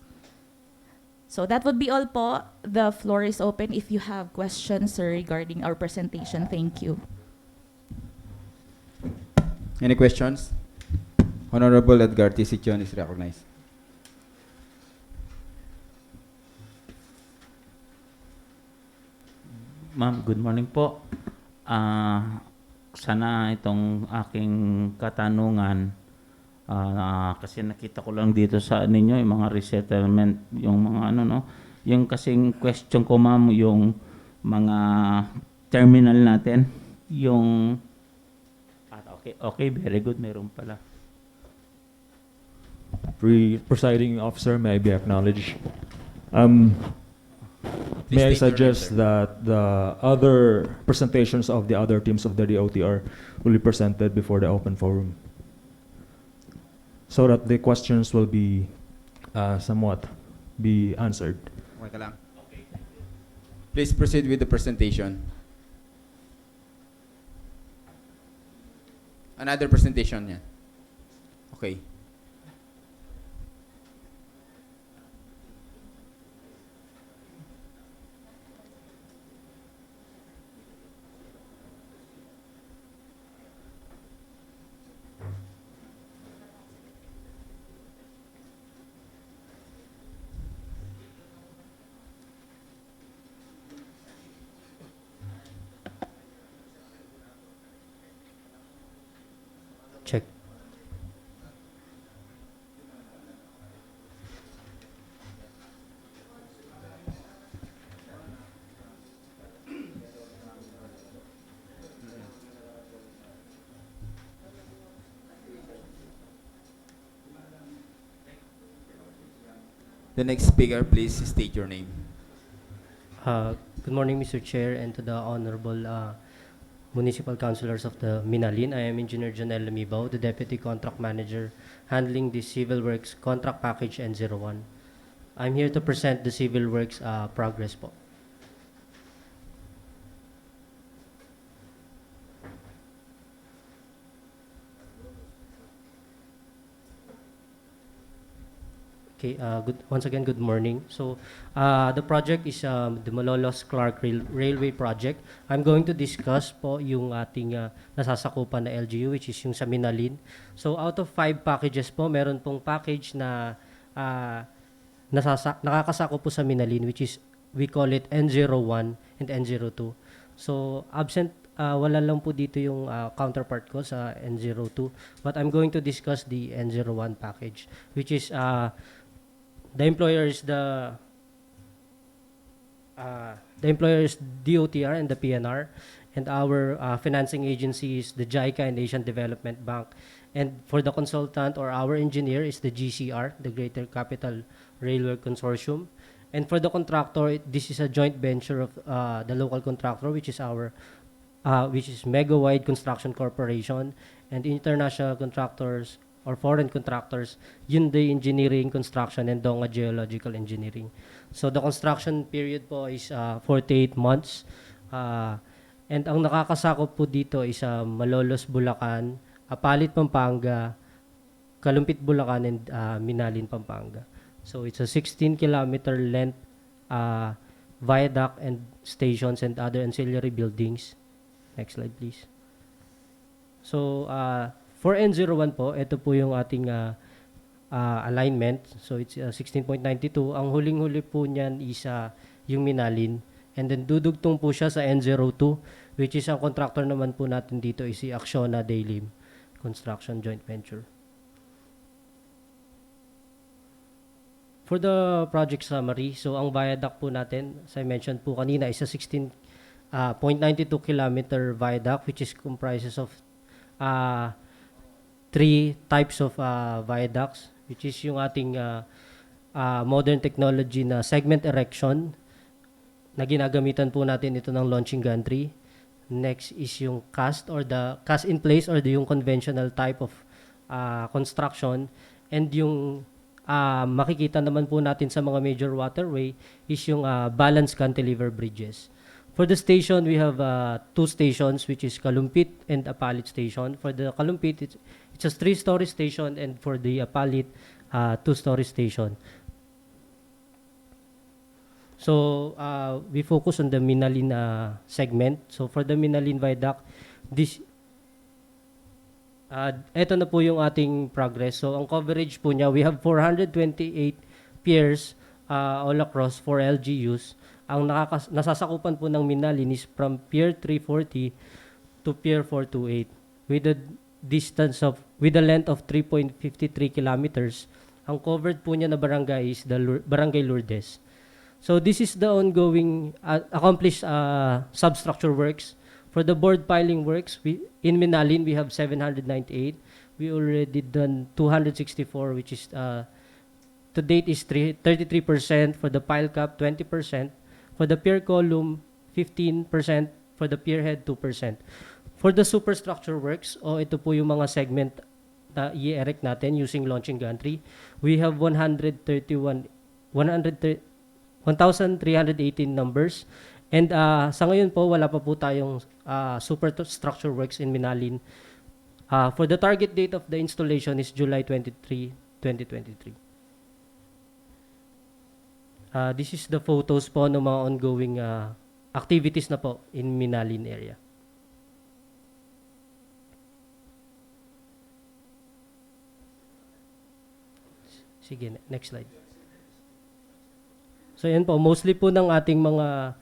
Speaker 10: So that would be all po. The floor is open if you have questions regarding our presentation. Thank you.
Speaker 1: Any questions? Honorable Edgar T. Sichon is recognized.
Speaker 7: Ma'am, good morning po. Sana itong aking katanungan, kasi nakita ko lang dito sa ninyo yung mga resettlement, yung mga ano, no? Yung kasing question ko, ma'am, yung mga terminal natin, yung... okay, very good, meron pala.
Speaker 11: Presiding officer, may I be acknowledged? May I
Speaker 1: Please state your name,
Speaker 11: suggest
Speaker 1: sir.
Speaker 11: that the other presentations of the other teams of the DOTR will be presented before the open forum, so that the questions will be somewhat be answered.
Speaker 1: Okay ka lang. Please proceed with the presentation. Another presentation yan. Okay.
Speaker 8: Check.
Speaker 1: The next speaker, please state your name.
Speaker 8: Good morning, Mr. Chair, and to the Honorable Municipal Councilors of the Minalin. I am Engineer Janelle Lamibao, the Deputy Contract Manager handling the Civil Works Contract Package N01. I'm here to present the Civil Works progress po. Okay, once again, good morning. So, the project is the Malolos-Clark Railway Project. I'm going to discuss po yung ating nasasakupan na LGU, which is yung sa Minalin. So, out of 5 packages po, meron pong package na nakakasako po sa Minalin, which is, we call it N01 and N02. So, wala lang po dito yung counterpart ko sa N02. But I'm going to discuss the N01 package, which is the employer is the employer is DOTR and the PNR, and our financing agency is the JICA and Asian Development Bank. And for the consultant or our engineer is the GCR, the Greater Capital Railway Consortium. And for the contractor, this is a joint venture of the local contractor, which is Megawide Construction Corporation, and international contractors or foreign contractors, Hyundai Engineering Construction and Donga Geological Engineering. So the construction period po is 48 months. And ang nakakasakop po dito is Malolos, Bulacan, Apalit, Pampanga, Kalumpit, Bulacan, and Minalin, Pampanga. So it's a 16-kilometer length viaduct and stations and other ancillary buildings. Next slide, please. So, for N01 po, ito po yung ating alignment. So, it's 16.92. Ang huling-huli po niyan is yung Minalin. And then, dudugtong po siya sa N02, which is ang contractor naman po natin dito is si Acciona Daylim Construction Joint Venture. For the project summary, so ang viaduct po natin, as I mentioned po kanina, is a 16.92 kilometer viaduct, which is comprises of
Speaker 12: three types of viaducts, which is yung ating modern technology na segment erection, na ginagamitan po natin ito ng launching gantry. Next is yung cast or the cast in place or yung conventional type of construction. And yung makikita naman po natin sa mga major waterway is yung balanced cantilever bridges. For the station, we have two stations, which is Kalumpit and Apalit station. For the Kalumpit, it's a 3-story station, and for the Apalit, 2-story station. So we focus on the Minalin segment. So for the Minalin Viaduct, ito na po yung ating progress. So ang coverage po niya, we have 428 piers all across for LGUs. Ang nasasakupan po ng Minalin is from Pier 340 to Pier 428 with a length of 3.53 kilometers. Ang covered po niya na barangay is the Barangay Lourdes. So this is the ongoing accomplished substructure works. For the board piling works, in Minalin we have 798. We already done 264, which is to date is 33%. For the pile cap, 20%. For the pier column, 15%. For the pier head, 2%. For the superstructure works, ito po yung mga segment na i-erect natin using launching gantry. We have 1,318 numbers. And sa ngayon po, wala pa po tayong superstructure works in Minalin. For the target date of the installation is July 23, 2023. This is the photos po ng mga ongoing activities na po in Minalin area. Sige, next slide. So yan po, mostly po ng ating mga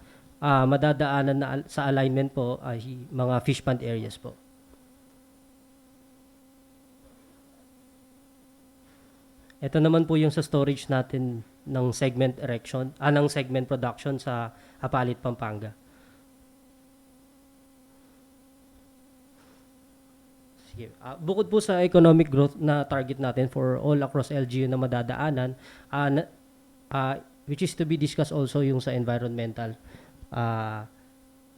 Speaker 12: madadaanan na sa alignment po ay mga fish pond areas po. Ito naman po yung sa storage natin ng segment erection, ng segment production sa Apalit, Pampanga. Sige. Bukod po sa economic growth na target natin for all across LGU na madadaanan, which is to be discussed also yung sa environmental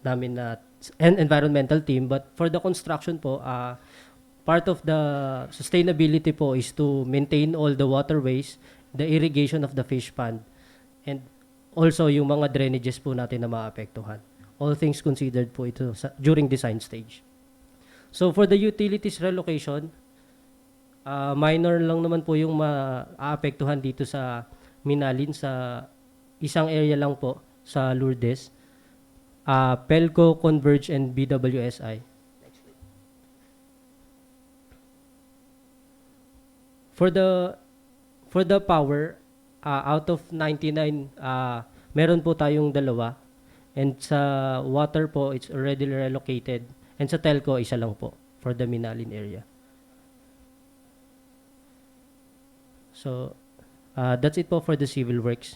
Speaker 12: namin na environmental team. But for the construction po, part of the sustainability po is to maintain all the waterways, the irrigation of the fish pond, and also yung mga drainages po natin na maapektuhan. All things considered po ito during design stage. So for the utilities relocation, minor lang naman po yung maapektuhan dito sa Minalin, sa isang area lang po sa Lourdes, Pelco, Converge, and BWSI. For the power, out of 99, meron po tayong dalawa. And sa water po, it's already relocated. And sa telco, isa lang po for the Minalin area. So, that's it po for the civil works.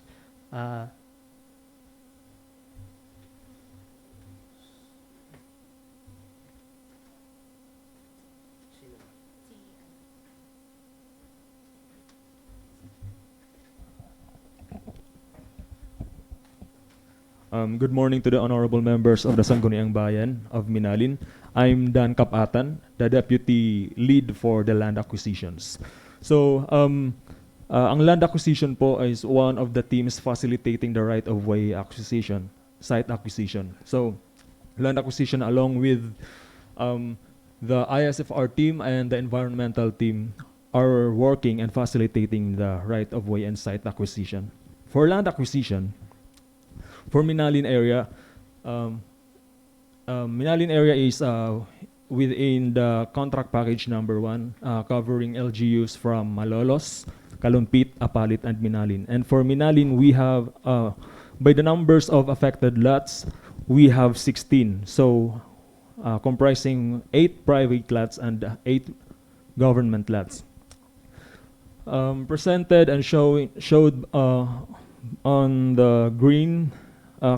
Speaker 11: Good morning to the honorable members of the Sangguniang Bayan of Minalin. I'm Dan Kapatan, the deputy lead for the land acquisitions. So, ang land acquisition po is one of the teams facilitating the right-of-way acquisition, site acquisition. So, land acquisition along with the ISFR team and the environmental team are working and facilitating the right-of-way and site acquisition. For land acquisition, for Minalin area, Minalin area is within the contract package number 1, covering LGUs from Malolos, Kalumpit, Apalit, and Minalin. And for Minalin, we have, by the numbers of affected lots, we have 16. So, comprising 8 private lots and 8 government lots. Presented and showed on the green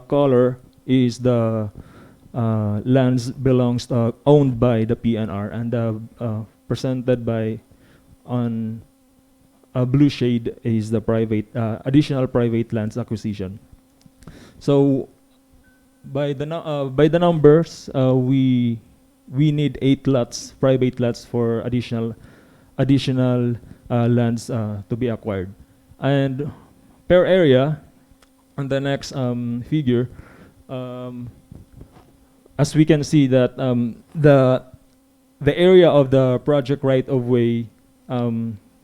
Speaker 11: color is the lands owned by the PNR, and the presented by on a blue shade is the private additional private lands acquisition. So by the numbers, we need 8 lots, private lots for additional lands to be acquired. And per area, on the next figure, as we can see that the area of the project right of way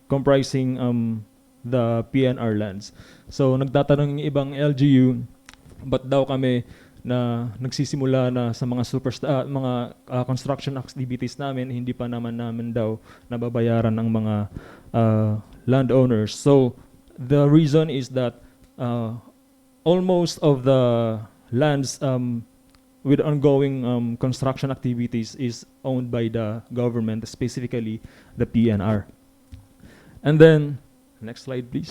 Speaker 11: comprising the PNR lands. So nagtatanong yung ibang LGU, ba't daw kami na nagsisimula na sa mga construction activities namin, hindi pa naman daw nababayaran ng mga landowners. So the reason is that almost of the lands with ongoing construction activities is owned by the government, specifically the PNR. And then, next slide please.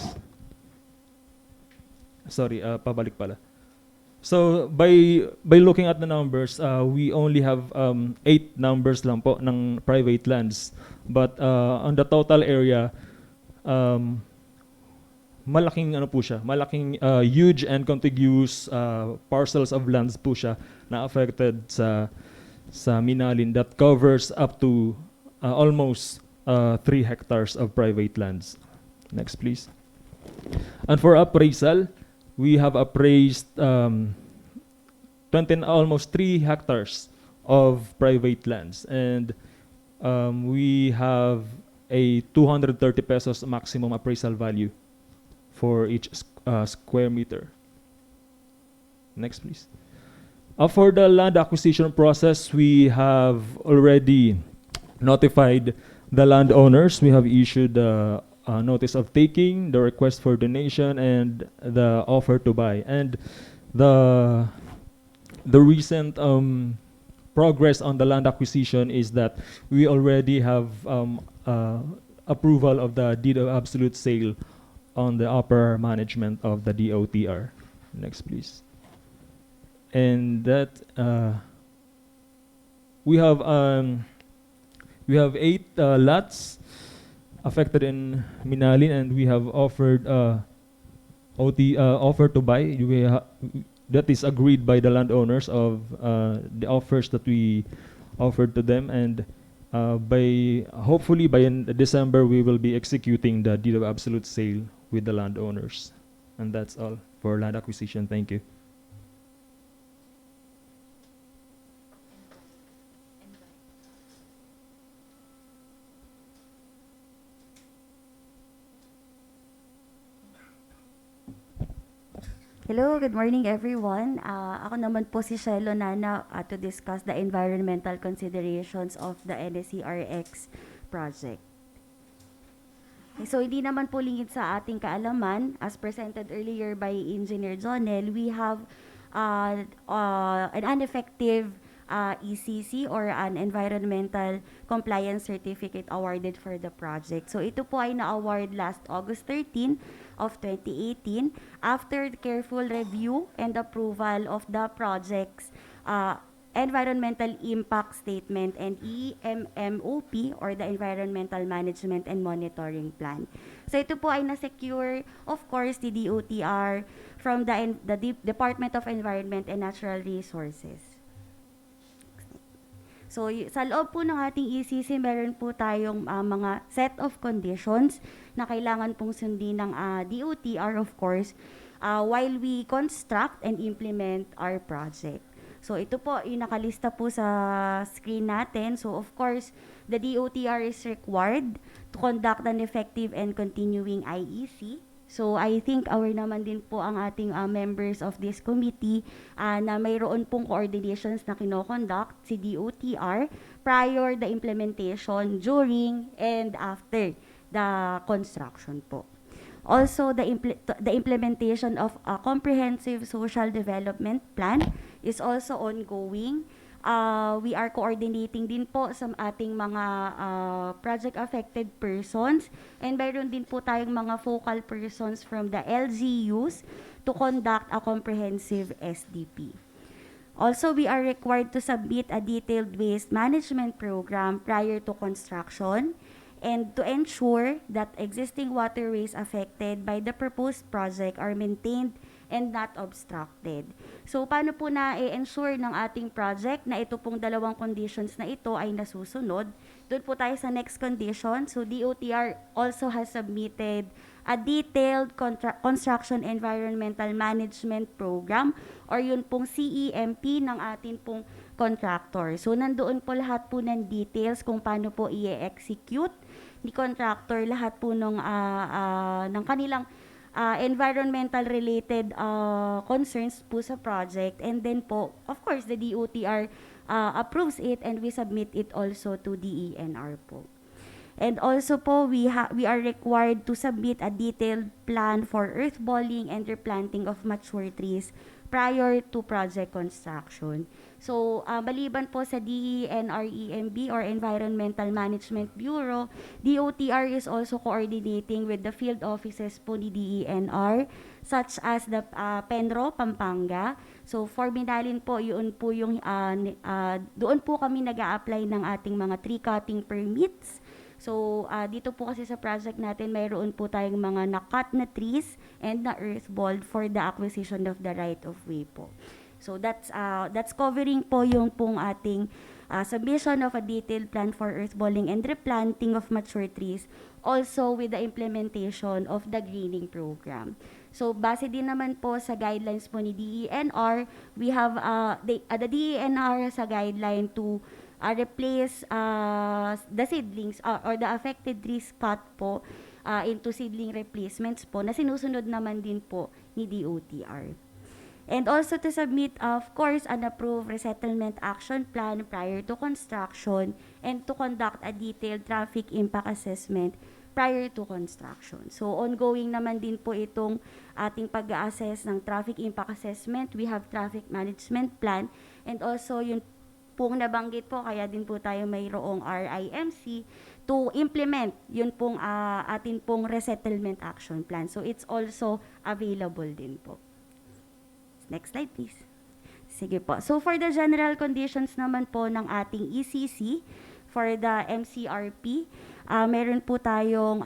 Speaker 11: Sorry, pabalik pala. So by looking at the numbers, we only have 8 numbers lang po ng private lands. But on the total area, malaking ano po siya, malaking huge and contiguous parcels of lands po siya na affected sa Minalin that covers up to almost 3 hectares of private lands. Next please. And for appraisal, we have appraised almost 3 hectares of private lands, and we have a 230 pesos maximum appraisal value for each square meter. Next, please. For the land acquisition process, we have already notified the landowners. We have issued the notice of taking, the request for donation, and the offer to buy. And the recent progress on the land acquisition is that we already have approval of the deed of absolute sale on the upper management of the DOTR. Next, please. And that we have 8 lots affected in Minalin, and we have offered offer to buy. That is agreed by the landowners of the offers that we offered to them, and hopefully by December we will be executing the deed of absolute sale with the landowners. And that's all for land acquisition. Thank you.
Speaker 13: Hello, good morning everyone. Ako naman po si Shelo Nana to discuss the environmental considerations of the NSCRX project. Okay, so hindi naman po lingid sa ating kaalaman, as presented earlier by Engineer Jonel, we have an ineffective ECC or an Environmental Compliance Certificate awarded for the project. So ito po ay na-award last August 13 of 2018 after the careful review and approval of the project's Environmental Impact Statement and EMMOP or the Environmental Management and Monitoring Plan. So ito po ay na-secure, of course, the DOTR from the Department of Environment and Natural Resources. So, sa loob po ng ating ECC, meron po tayong mga set of conditions na kailangan pong sundin ng DOTR, of course, while we construct and implement our project. So, ito po, yung nakalista po sa screen natin. So, of course, the DOTR is required to conduct an effective and continuing IEC. So, I think aware naman din po ang ating members of this committee na mayroon pong coordinations na kinoconduct si DOTR prior the implementation, during, and after the construction po. Also, the implementation of a comprehensive social development plan is also ongoing. We are coordinating din po sa ating mga project-affected persons, and mayroon din po tayong mga focal persons from the LGUs to conduct a comprehensive SDP. Also, we are required to submit a detailed waste management program prior to construction and to ensure that existing waterways affected by the proposed project are maintained and not obstructed. So, paano po na-ensure ng ating project na ito pong dalawang conditions na ito ay nasusunod? Doon po tayo sa next condition. So, DOTR also has submitted a detailed construction environmental management program or yun pong CEMP ng atin pong contractor. So, nandoon po lahat po ng details kung paano po i-execute ni contractor lahat po ng kanilang environmental related concerns po sa project, and then po of course the DOTR approves it and we submit it also to DENR po. And also po we are required to submit a detailed plan for earthballing and replanting of mature trees prior to project construction. So, maliban po sa DENR-EMB or Environmental Management Bureau, DOTR is also coordinating with the field offices po ni DENR, such as the Penro, Pampanga. So, for Minalin po, yun po yung, doon po kami nag-a-apply ng ating mga tree cutting permits. So, dito po kasi sa project natin, mayroon po tayong mga nakat na trees and na earthballed for the acquisition of the right of way po. So, that's covering po yung pong ating submission of a detailed plan for earthballing and replanting of mature trees, also with the implementation of the greening program. So, base din naman po sa guidelines po ni DENR, we have the DENR has a guideline to replace the seedlings or the affected trees cut po into seedling replacements po na sinusunod naman din po ni DOTR. And also to submit, of course, an approved resettlement action plan prior to construction and to conduct a detailed traffic impact assessment prior to construction. So, ongoing naman din po itong ating pag-assess ng traffic impact assessment. We have traffic management plan and also yung pong nabanggit po, kaya din po tayo mayroong RIMC to implement yun pong atin pong resettlement action plan. So, it's also available din po. Next slide, please. Sige po. So, for the general conditions naman po ng ating ECC, for the MCRP, meron po tayong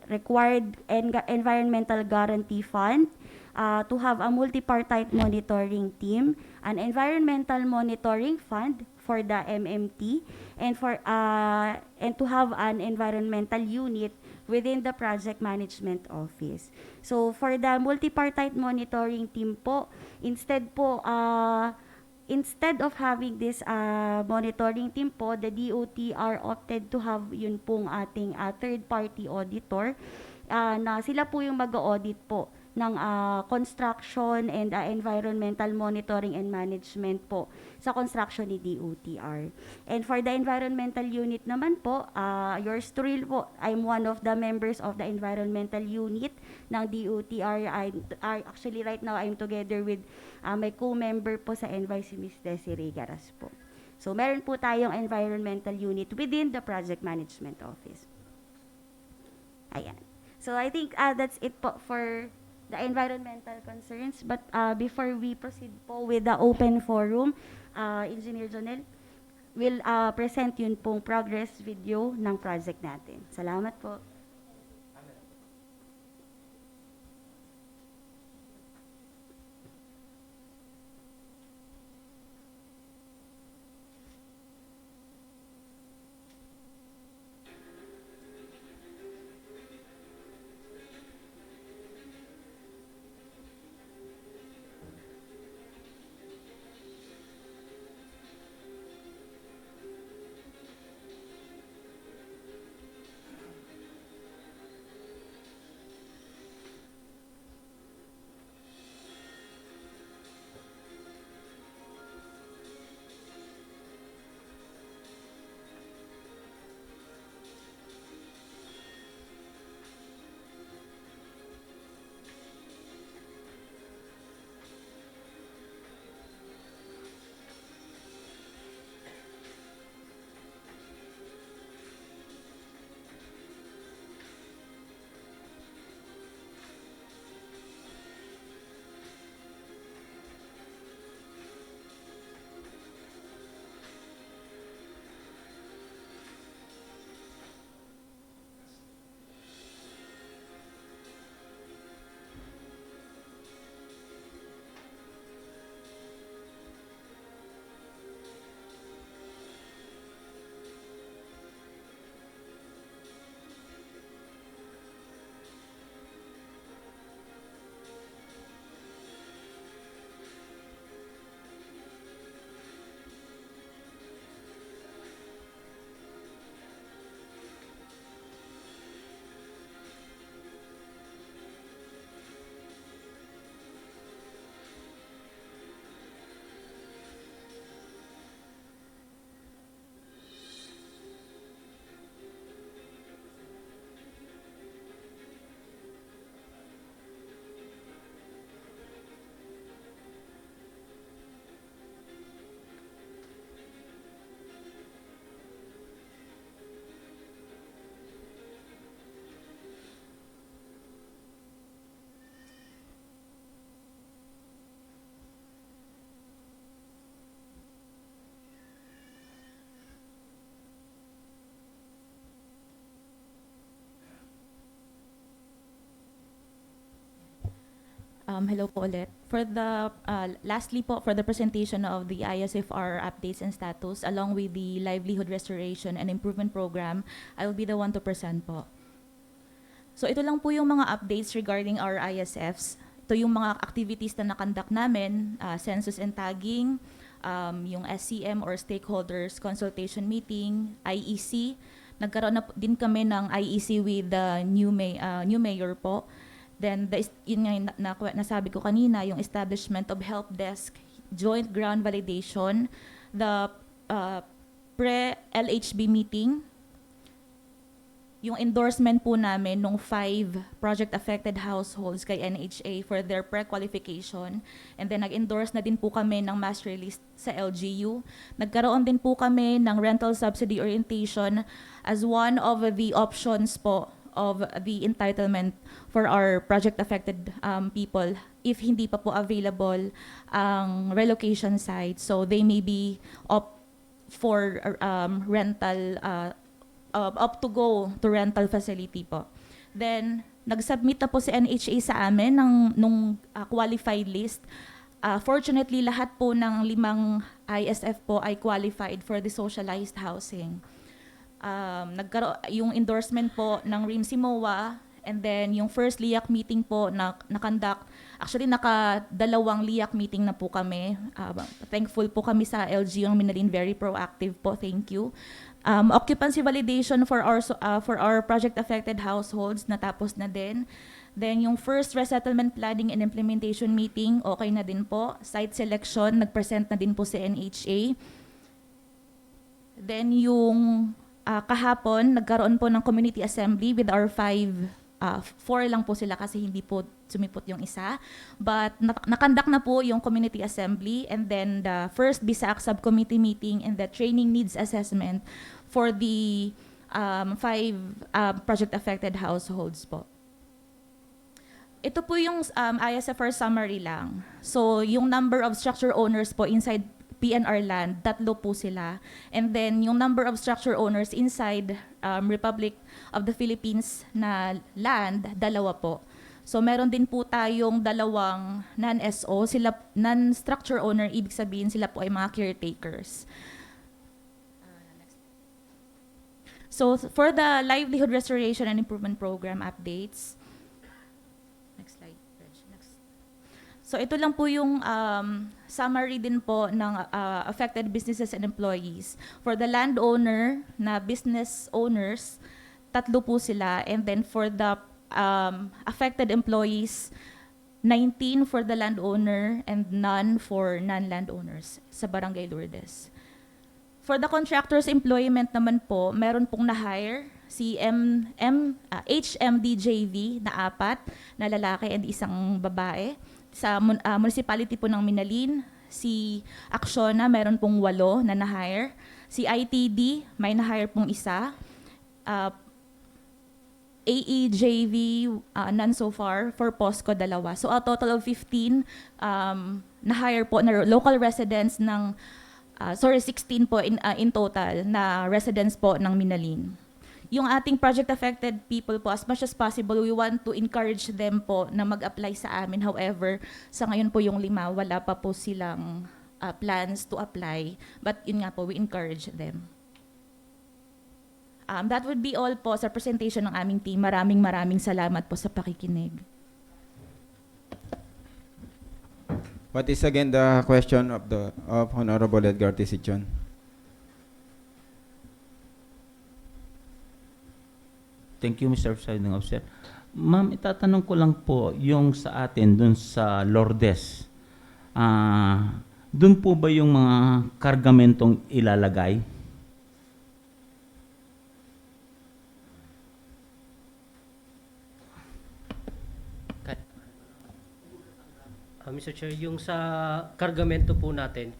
Speaker 13: required environmental guarantee fund, to have a multi-partite monitoring team, an environmental monitoring fund for the MMT, and to have an environmental unit within the project management office. So for the multi-partite monitoring team po, instead of having this monitoring team po, the DOTR opted to have yun pong ating third-party auditor na sila po yung mag-audit po ng construction and environmental monitoring and management po sa construction ni DOTR. And for the environmental unit naman po, yours truly po, I'm one of the members of the environmental unit ng DOTR. Actually right now, I'm together with my co-member po sa NY, si Ms. Desiree Garas po. So meron po tayong environmental unit within the project management office. Ayan. So I think that's it po for the environmental concerns. But before we proceed po with the open forum, Engineer Jonel will present yun pong progress video ng project natin. Salamat po.
Speaker 10: Hello po ulit. For the, lastly po, for the presentation of the ISFR updates and status, along with the livelihood restoration and improvement program, I will be the one to present po. So ito lang po yung mga updates regarding our ISFs. Ito yung mga activities na nakandak namin, census and tagging, yung SCM or Stakeholders Consultation Meeting, IEC. Nagkaroon na din kami ng IEC with the new mayor po. Then, yun nga yung nasabi ko kanina, yung establishment of help desk, joint ground validation, the pre-LHB meeting, yung endorsement po namin nung 5 project-affected households kay NHA for their pre-qualification. And then nag-endorse na din po kami ng master list sa LGU. Nagkaroon din po kami ng rental subsidy orientation as one of the options po of the entitlement for our project-affected people if hindi pa po available ang relocation site. So they may be opt for rental, up to go to rental facility po. Then, nag-submit na po si NHA sa amin nung qualified list. Fortunately, lahat po ng 5 ISF po ay qualified for the socialized housing. Yung endorsement po ng RIMSI MOA, and then yung first LIAC meeting po na nakandak, actually naka-2 LIAC meeting na po kami. Thankful po kami sa LGU Minalin, very proactive po, thank you. Occupancy validation for our project-affected households, natapos na din. Then yung first resettlement planning and implementation meeting, okay na din po. Site selection, nag-present na din po si NHA. Then yung kahapon, nagkaroon po ng community assembly with our 4 lang po sila kasi hindi po sumipot yung isa. But nakandak na po yung community assembly, and then the first BISAC subcommittee meeting and the training needs assessment for the 5 project-affected households po. Ito po yung ISFR summary lang. So yung number of structure owners po inside PNR land, 3 po sila. And then yung number of structure owners inside Republic of the Philippines na land, 2 po. So meron din po tayong 2 non-SO, sila non-structure owner, ibig sabihin sila po ay mga caretakers. So for the livelihood restoration and improvement program updates, next slide. Next. So ito lang po yung summary din po ng affected businesses and employees. For the landowner na business owners, 3 po sila. And then for the affected employees, 19 for the landowner and none for non-landowners sa Barangay Lourdes. For the contractors employment naman po, meron pong na-hire si HMDJV na 4 na lalaki and 1 babae. Sa municipality po ng Minalin, si Acciona, meron pong 8 na na-hire. Si ITD, may na-hire pong 1. AEJV, none so far. For POSCO, 2. So a total of 15 na-hire po na local residents ng 16 po in total na residents po ng Minalin. Yung ating project-affected people po, as much as possible, we want to encourage them po na mag-apply sa amin. However, sa ngayon po yung 5, wala pa po silang plans to apply. But yun nga po, we encourage them. That would be all po sa presentation ng aming team. Maraming salamat po sa pakikinig.
Speaker 1: What is again the question of Honorable Edgar Tisichon?
Speaker 7: Thank you, Mr. Presiding Officer. Ma'am, itatanong ko lang po yung sa atin dun sa Lourdes. Dun po ba yung mga kargamentong ilalagay?
Speaker 12: Mr. Chair, yung sa kargamento po natin,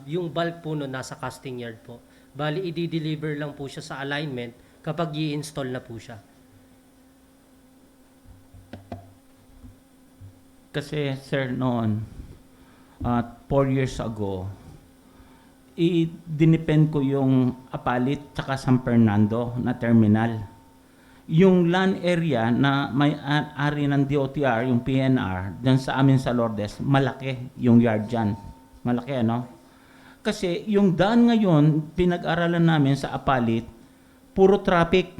Speaker 12: yung bulk po nun nasa casting yard po. Bali, i-deliver lang po siya sa alignment kapag i-install na po siya.
Speaker 7: Kasi, sir, noon, 4 years ago, dinepend ko yung Apalit tsaka San Fernando na terminal. yung land area na may ari ng DOTR, yung PNR, dyan sa amin sa Lourdes, malaki yung yard dyan. Malaki, ano? Kasi yung daan ngayon, pinag-aralan namin sa Apalit, puro traffic.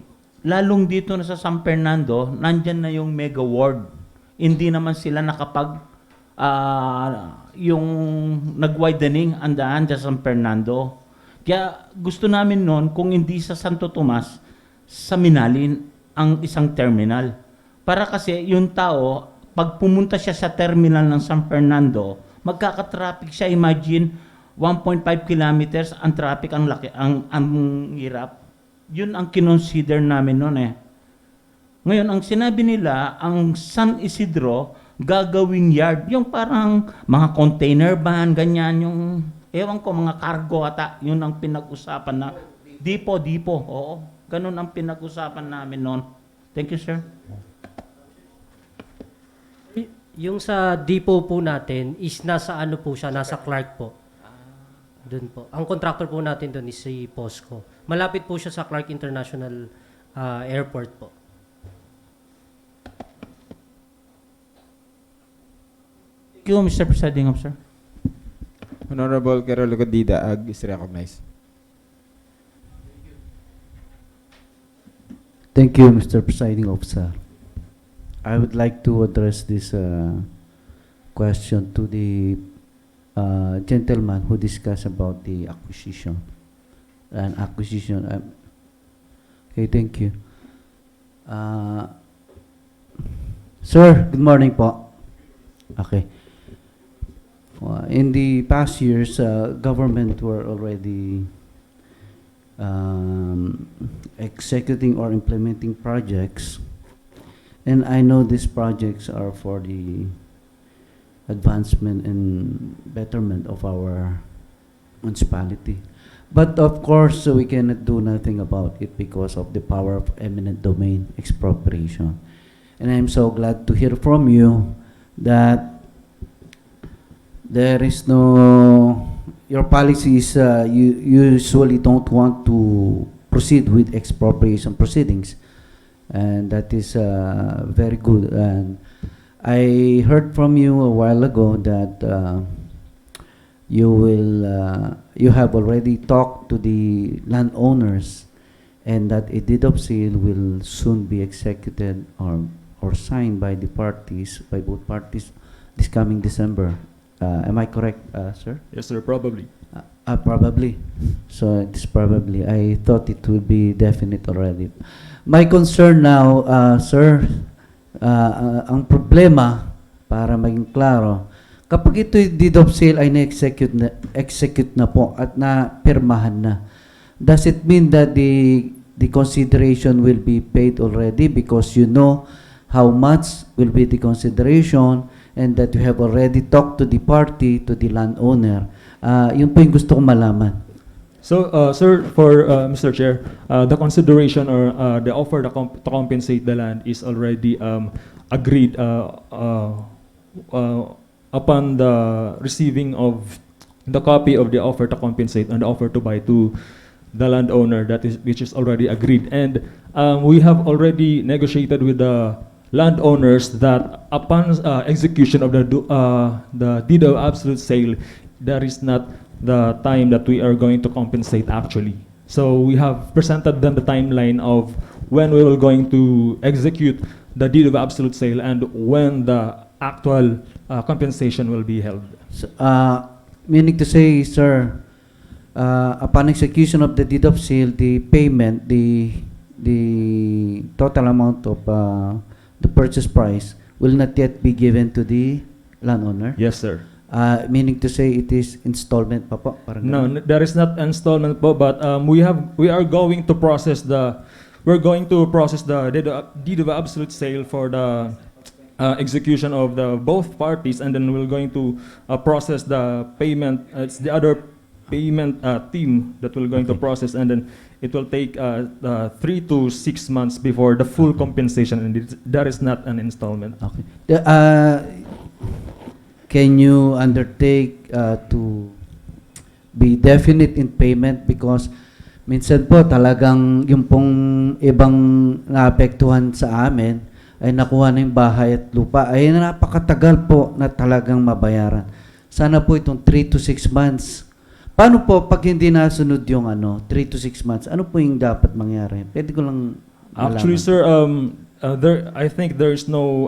Speaker 7: Lalong dito na sa San Fernando, nandyan na yung mega ward. Hindi naman sila nakapag, yung nag-widening ang daan sa San Fernando. Kaya gusto namin noon, kung hindi sa Santo Tomas, sa Minalin, ang isang terminal. Para kasi yung tao, pag pumunta siya sa terminal ng San Fernando, magkaka-traffic siya. Imagine, 1.5 kilometers ang traffic, ang laki, ang hirap. Yun ang kinonsider namin noon eh. Ngayon, ang sinabi nila, ang San Isidro, gagawing yard. Yung parang mga container van, ganyan, yung, ewan ko, mga cargo ata, yun ang pinag-usapan na, dipo, oo. Ganun ang pinag-usapan namin noon. Thank you, sir.
Speaker 12: Yung sa depot po natin is nasa ano po siya, nasa Clark po. Doon po. Ang contractor po natin doon is si POSCO. Malapit po siya sa Clark International Airport po.
Speaker 7: Thank you, Mr. Presiding Officer.
Speaker 1: Honorable Carol Godida Ag is recognized.
Speaker 14: Thank you, Mr. Presiding Officer. I would like to address this question to the gentleman who discussed about the acquisition. Okay, thank you. Sir, good morning po. Okay. In the past years, government were already executing or implementing projects, and I know these projects are for the advancement and betterment of our municipality. But of course, we cannot do nothing about it because of the power of eminent domain expropriation. And I'm so glad to hear from you that there is no, your policy is you usually don't want to proceed with expropriation proceedings, and that is very good. And I heard from you a while ago that you have already talked to the landowners, and that a deed of sale will soon be executed or signed by the parties, by both parties, this coming December. Am I correct, sir?
Speaker 11: Yes, sir, probably.
Speaker 14: Probably. So it's probably. I thought it would be definite already. My concern now, sir, ang problema, para maging klaro, kapag ito yung deed of sale ay na-execute na po at na-pirmahan na, does it mean that the consideration will be paid already because you know how much will be the consideration and that you have already talked to the party, to the landowner? Yun po yung gusto kong malaman.
Speaker 11: So, sir, for Mr. Chair, the consideration or the offer to compensate the land is already agreed upon the receiving of the copy of the offer to compensate and the offer to buy to the landowner, which is already agreed. And we have already negotiated with the landowners that upon execution of the deed of absolute sale, that is not the time that we are going to compensate actually. So we have presented them the timeline of when we will going to execute the deed of absolute sale and when the actual compensation will be held.
Speaker 14: So, meaning to say, sir, upon execution of the deed of sale, the payment, the total amount of the purchase price will not yet be given to the landowner?
Speaker 11: Yes, sir.
Speaker 14: Meaning to say it is installment pa po? Parang
Speaker 11: No,
Speaker 14: ganun.
Speaker 11: there is not installment po, but we are going to process the deed of absolute sale for the execution of the both parties, and then we're going to process the payment. It's the other payment team that we're going to process, and then it will take 3 to 6 months before the full compensation, and that is not an installment.
Speaker 14: Okay. Can you undertake to be definite in payment? Because minsan po talagang yung pong ibang naapektuhan sa amin ay nakuha na yung bahay at lupa ay napakatagal po na talagang mabayaran. Sana po itong 3 to 6 months. Paano po pag hindi nasunod yung 3 to 6 months? Ano po yung dapat mangyari? Pwede ko lang
Speaker 11: Actually,
Speaker 14: malaman.
Speaker 11: sir, I think there is no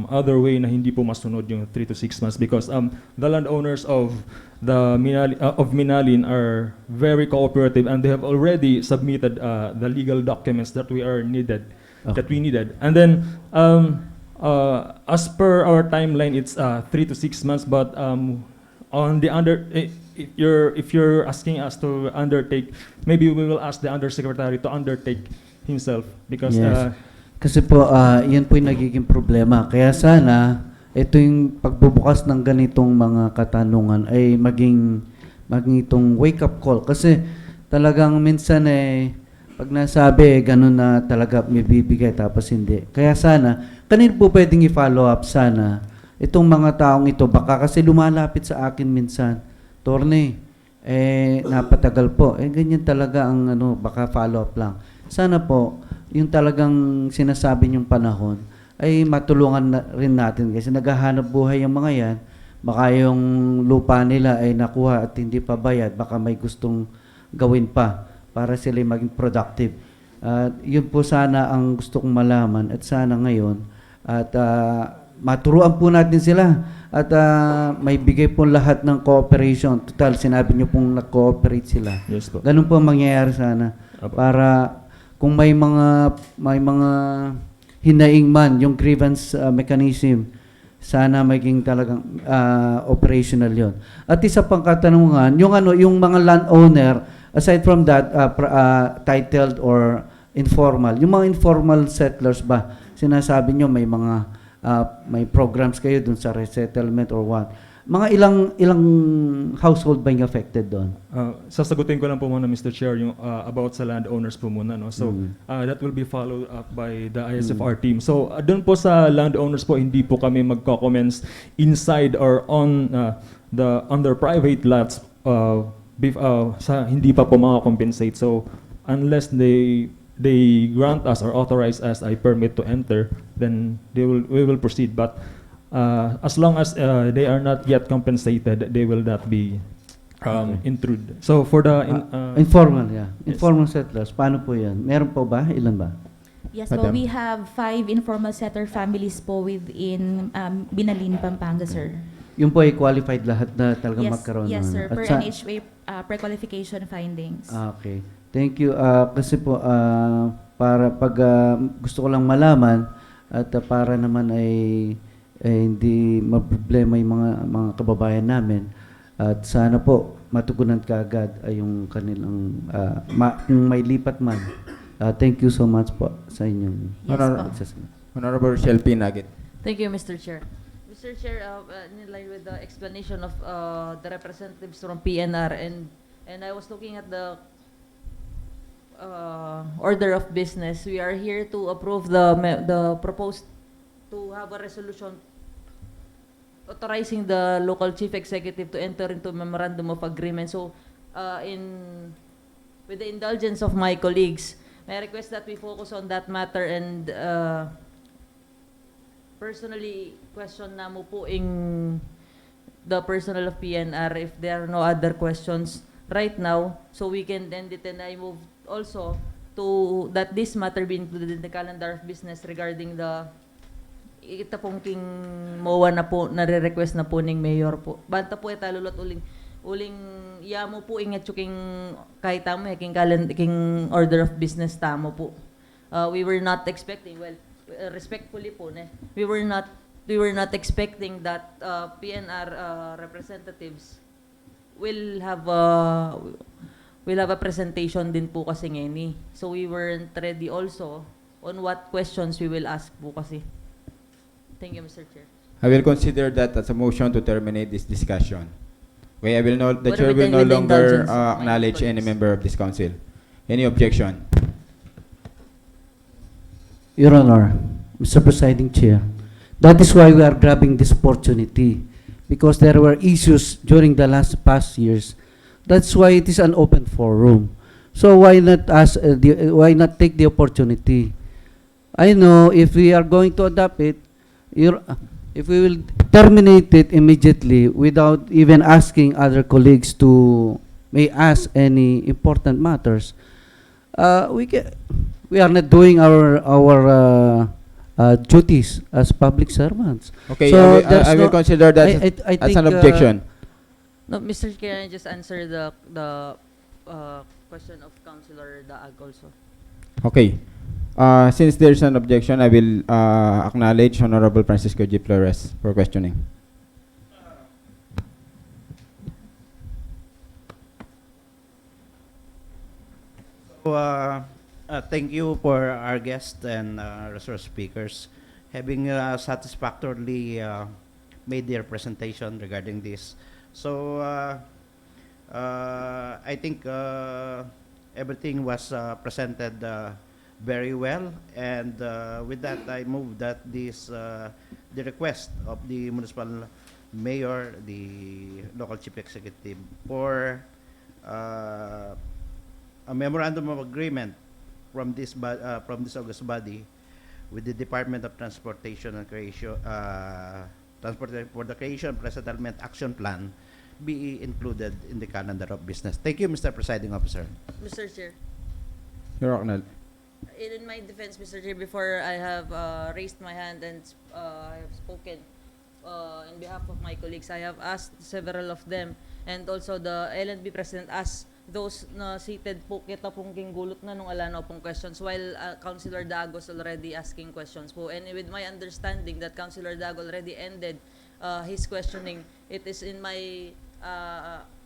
Speaker 11: other way na hindi po masunod yung 3 to 6 months because the landowners of Minalin are very cooperative and they have already submitted the legal documents that we needed. And then, as per our timeline, it's 3 to 6 months. But on the if you're asking us to undertake, maybe we will ask the undersecretary to undertake himself because
Speaker 14: Yes. Kasi po, yan po yung nagiging problema. Kaya sana, ito yung pagbubukas ng ganitong mga katanungan ay maging itong wake-up call. Kasi talagang minsan pag nasabi, ganun na talaga may bibigay tapos hindi. Kaya sana, kanino po pwedeng i-follow up sana itong mga taong ito? Baka kasi lumalapit sa akin minsan, Torne, napatagal po. Ganyan talaga ang baka follow up lang. Sana po, yung talagang sinasabi niyong panahon, ay matulungan na rin natin kasi naghahanap buhay yung mga yan. Baka yung lupa nila ay nakuha at hindi pa bayad. Baka may gustong gawin pa para sila maging productive. Yun po sana ang gusto kong malaman at sana ngayon at maturuan po natin sila at may bigay po lahat ng cooperation. Total, sinabi niyo pong nag-cooperate sila.
Speaker 11: Yes po.
Speaker 14: Ganun po ang mangyayari sana para kung may mga hinaing man yung grievance mechanism, sana maging talagang operational yon. At isa pang katanungan, yung mga landowner, aside from that, titled or informal, yung mga informal settlers ba, sinasabi nyo may programs kayo dun sa resettlement or what? Mga ilang household ba yung affected doon?
Speaker 11: Sasagutin ko lang po muna, Mr. Chair, yung about sa landowners po muna. No? So, that will be followed up by the ISFR team. So, doon po sa landowners po, hindi po kami magko-comments inside or on their private lots hindi pa po makakompensate. So, unless they grant us or authorize us a permit to enter, then we will proceed. But as long as they are not yet compensated, they will not be intrude. So for the
Speaker 14: informal,
Speaker 11: Yes.
Speaker 14: informal settlers, paano po yan? Meron po ba? Ilan ba?
Speaker 10: Yes po, we have 5 informal settler families po within Minalin, Pampanga, sir.
Speaker 14: Yung po ay qualified lahat na talagang
Speaker 10: Yes,
Speaker 14: magkaroon
Speaker 10: yes,
Speaker 14: ng
Speaker 10: sir.
Speaker 14: At
Speaker 10: Per
Speaker 14: sa-
Speaker 10: NHA pre-qualification findings.
Speaker 14: Okay. Thank you. Kasi po, para pag gusto ko lang malaman at para naman ay hindi maproblema yung mga kababayan namin at sana po matugunan kaagad ay yung kanilang kung may lipat man. Thank you so much po sa inyong
Speaker 10: Yes po.
Speaker 14: assessment.
Speaker 1: Honorable Shelby Nugget.
Speaker 4: Thank you, Mr. Chair. Mr. Chair, in line with the explanation of the representatives from PNR and I was looking at the order of business. We are here to approve the proposed to have a resolution authorizing the local chief executive to enter into memorandum of agreement. So, with the indulgence of my colleagues, may I request that we focus on that matter and personally question na mo po the personnel of PNR if there are no other questions right now, so we can end it, and I move also to that this matter be included in the calendar of business regarding the ita pong king MOA na po nare-request na po ning mayor po. Banta po italulot uling yamo po ingat king kahit tamo king order of business tamo po. We were not expecting, respectfully po we were not expecting that PNR representatives will have a presentation din po kasi ngayon. So we weren't ready also on what questions we will ask po kasi. Thank you, Mr. Chair.
Speaker 1: I will consider that as a motion to terminate this discussion. Okay, the
Speaker 4: What
Speaker 1: chair
Speaker 4: with
Speaker 1: will
Speaker 4: the-
Speaker 1: no
Speaker 4: with the
Speaker 1: longer
Speaker 4: indulgence of my
Speaker 1: acknowledge any
Speaker 4: colleagues?
Speaker 1: member of this council. Any objection?
Speaker 14: Your Honor, Mr. Presiding Chair, that is why we are grabbing this opportunity because there were issues during the past years. That's why it is an open forum. So why not ask, why not take the opportunity? I know if we are going to adopt it, if we will terminate it immediately without even asking other colleagues to may ask any important matters, we are not doing our duties as public servants.
Speaker 1: Okay,
Speaker 14: So
Speaker 1: I will consider that
Speaker 14: I
Speaker 1: as
Speaker 14: think,
Speaker 1: an objection.
Speaker 4: No, Mr. Chair, can I just answer the question of Councilor Daag also?
Speaker 1: Okay. Since there's an objection, I will acknowledge Honorable Francisco G. Flores for questioning.
Speaker 5: So, thank you for our guests and resource speakers having satisfactorily made their presentation regarding this. So, I think everything was presented very well, and with that, I move that the request of the municipal mayor, the local chief executive, for a memorandum of agreement from this august body with the Department of Transportation and Creation, for the creation of resettlement action plan be included in the calendar of business. Thank you, Mr. Presiding Officer.
Speaker 4: Mr. Chair,
Speaker 1: Your Honor.
Speaker 4: in my defense, Mr. Chair, before I have raised my hand and I have spoken in behalf of my colleagues, I have asked several of them, and also the LNB President asked those na seated po, kita pong gulot na nung alano pong questions, while Councilor Dagos already asking questions po. And with my understanding that Councilor Dago already ended his questioning, it is in my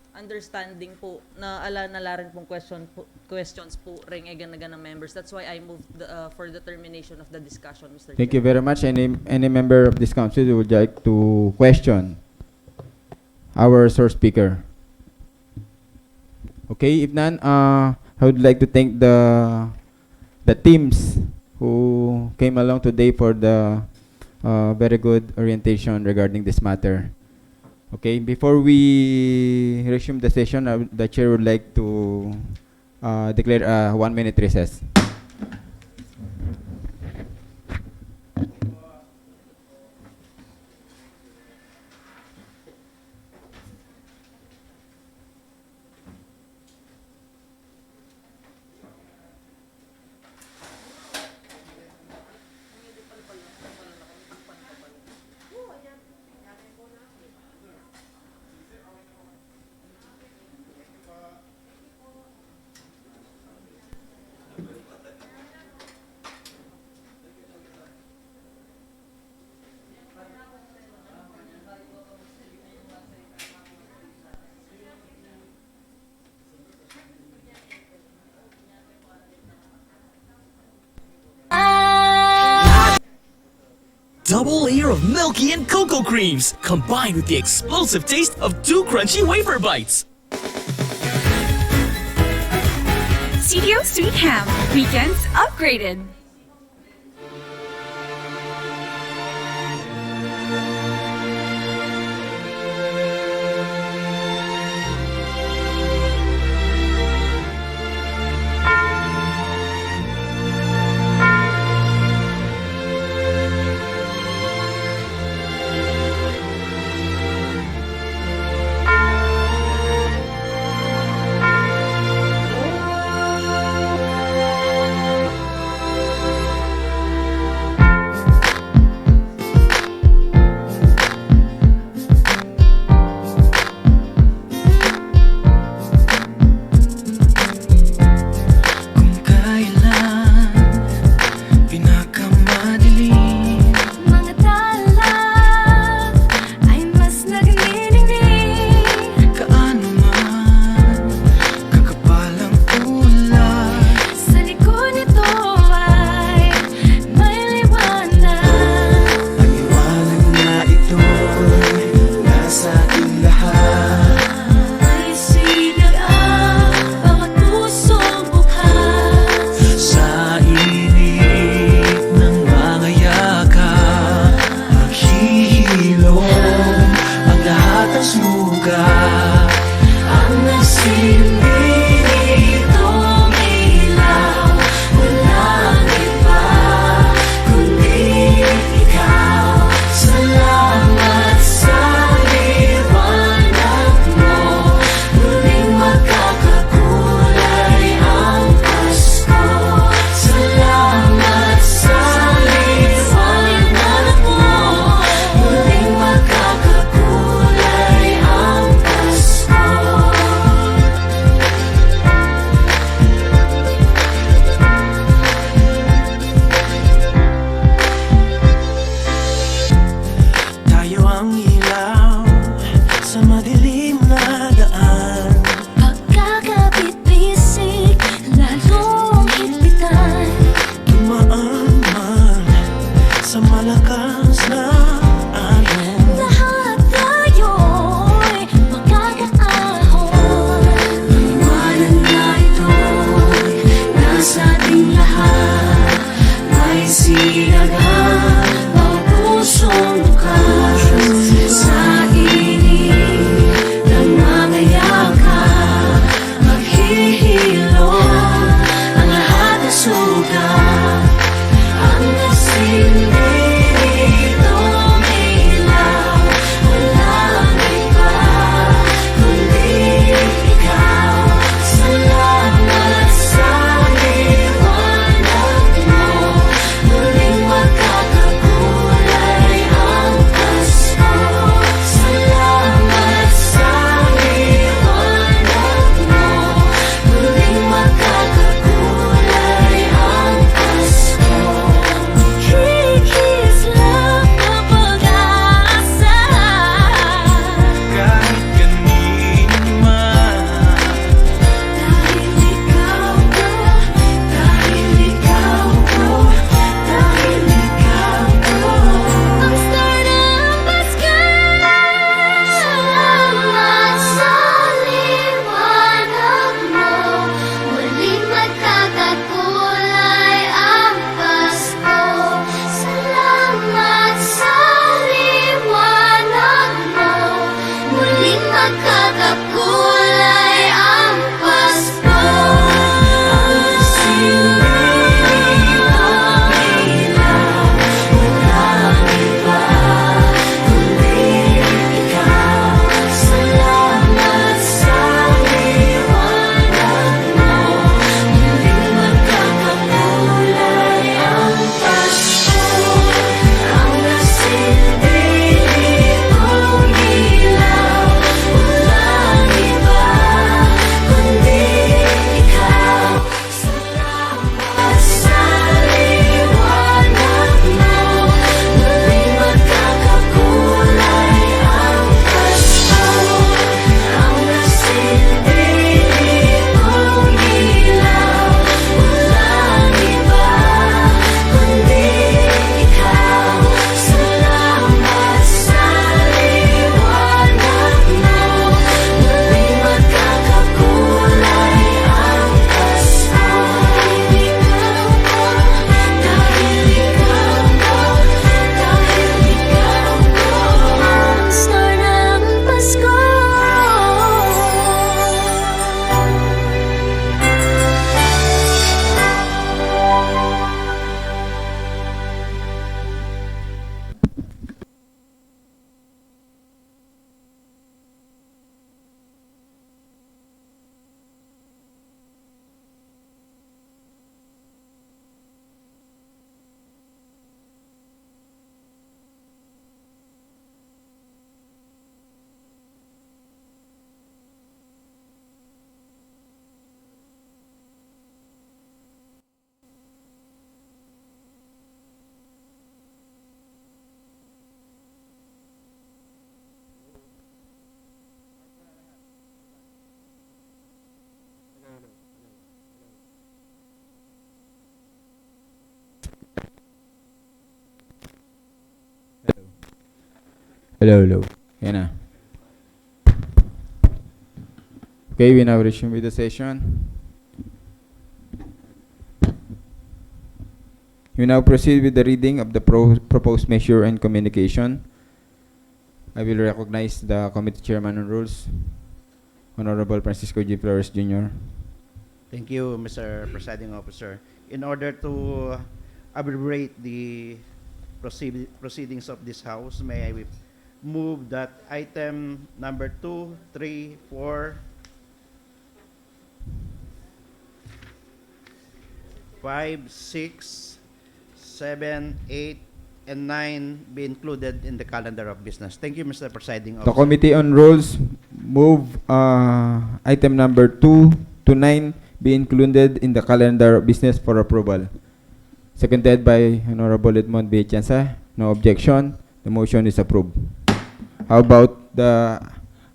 Speaker 4: understanding po na ala rin pong questions po ring egan ng members. That's why I moved for the termination of the discussion, Mr.
Speaker 1: Thank
Speaker 4: Chair.
Speaker 1: you very much. Any member of this council who would like to question our source speaker? Okay, if none, I would like to thank the teams who came along today for the very good orientation regarding this matter. Okay, before we resume the session, the chair would like to declare a 1-minute recess.
Speaker 15: Double layer of milky and cocoa creams, combined with the explosive taste of 2 crunchy wafer bites.
Speaker 16: CDO Sweet Ham, weekends upgraded.
Speaker 1: Hello, hello. Yan na. Okay, we now resume with the session. We now proceed with the reading of the proposed measure and communication. I will recognize the committee chairman on rules, Honorable Francisco G. Flores Jr.
Speaker 5: Thank you, Mr. Presiding Officer. In order to abbreviate the proceedings of this House, may I move that item number 2, 3, 4, 5, 6, 7, 8, and 9 be included in the calendar of business. Thank you, Mr. Presiding
Speaker 1: The
Speaker 5: Officer.
Speaker 1: Committee on Rules move item number 2 to 9 be included in the calendar of business for approval. Seconded by Honorable Edmond B. Chansa. No objection. The motion is approved. How about the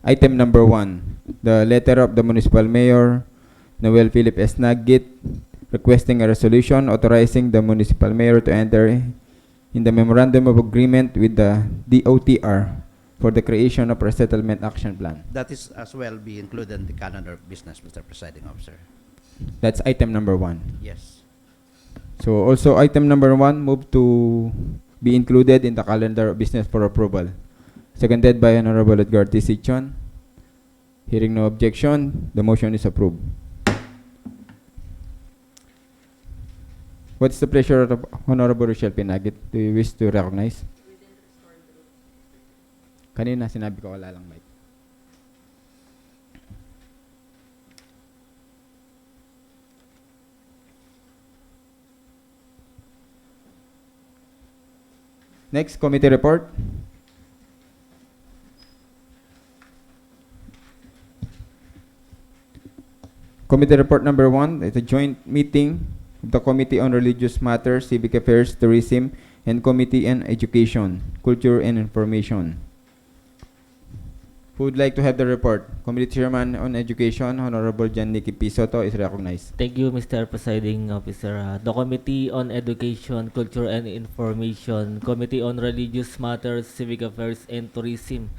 Speaker 1: item number 1? The letter of the Municipal Mayor, Noel Philip S. Nagit, requesting a resolution authorizing the Municipal Mayor to enter in the Memorandum of Agreement with the DOTR for the creation of a settlement action plan.
Speaker 5: That is as well be included in the calendar of business, Mr. Presiding Officer.
Speaker 1: That's item number 1.
Speaker 5: Yes.
Speaker 1: So also item number 1 move to be included in the calendar of business for approval. Seconded by Honorable Edgar T. Sichon. Hearing no objection, the motion is approved. What's the pleasure of Honorable Rochelle Pinagit? Do you wish to recognize? Kanina sinabi ko wala lang mic. Next, committee report. Committee report number 1 is a joint meeting of the Committee on Religious Matters, Civic Affairs, Tourism, and Committee on Education, Culture, and Information. Who would like to have the report? Committee Chairman on Education, Honorable John Nicky P. Soto is recognized.
Speaker 6: Thank you, Mr. Presiding Officer. The Committee on Education, Culture, and Information, Committee on Religious Matters, Civic Affairs, and Tourism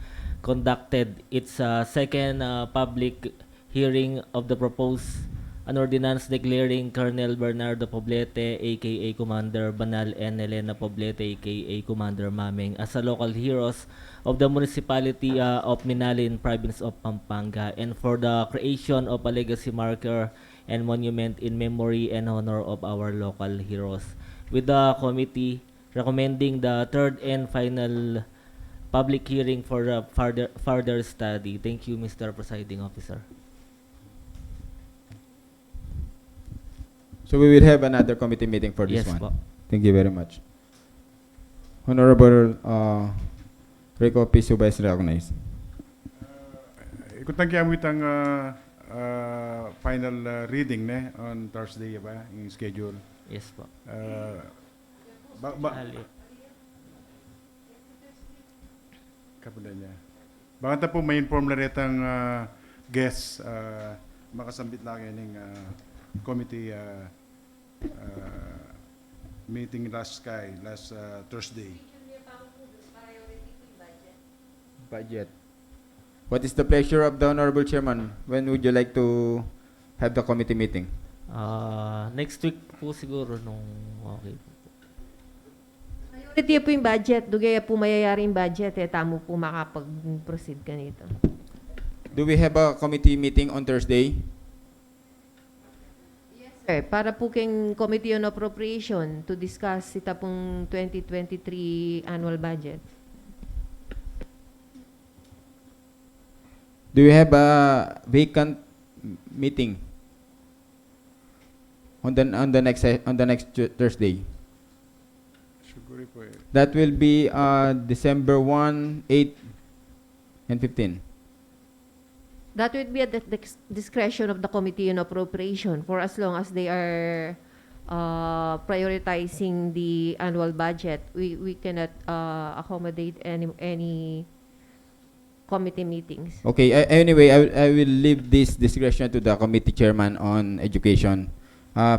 Speaker 6: conducted its second public hearing of the proposed an ordinance declaring Colonel Bernardo Poblete, aka Commander Banal, and Elena Poblete, aka Commander Maming, as a local heroes of the municipality of Minalin, province of Pampanga, and for the creation of a legacy marker and monument in memory and honor of our local heroes. With the committee recommending the third and final public hearing for further study. Thank you, Mr. Presiding Officer.
Speaker 1: So we will have another committee meeting for this
Speaker 6: Yes,
Speaker 1: one.
Speaker 6: po.
Speaker 1: Thank you very much. Honorable Rico P. Suba is recognized.
Speaker 17: Ikot ang kiamit ang final reading on Thursday ba yung schedule.
Speaker 6: Yes po.
Speaker 17: Kapunda niya. Baka po may inform na retang guests makasambit na yung committee meeting last Thursday.
Speaker 1: Budget. What is the pleasure of the Honorable Chairman? When would you like to have the committee meeting?
Speaker 6: Next week po siguro nung okay.
Speaker 3: Priority po yung budget. Dugay po mayayari yung budget. Tamo po makapag-proceed ka nito.
Speaker 1: Do we have a committee meeting on Thursday?
Speaker 3: Sir, para po keng Committee on Appropriation to discuss ita pong 2023 annual budget.
Speaker 1: Do we have a vacant meeting on the next Thursday?
Speaker 17: Siguro po
Speaker 1: That will be December 1, 8, and 15.
Speaker 3: That would be at the discretion of the Committee on Appropriation for as long as they are prioritizing the annual budget. We cannot accommodate any committee meetings.
Speaker 1: Okay, anyway, I will leave this discretion to the committee chairman on education.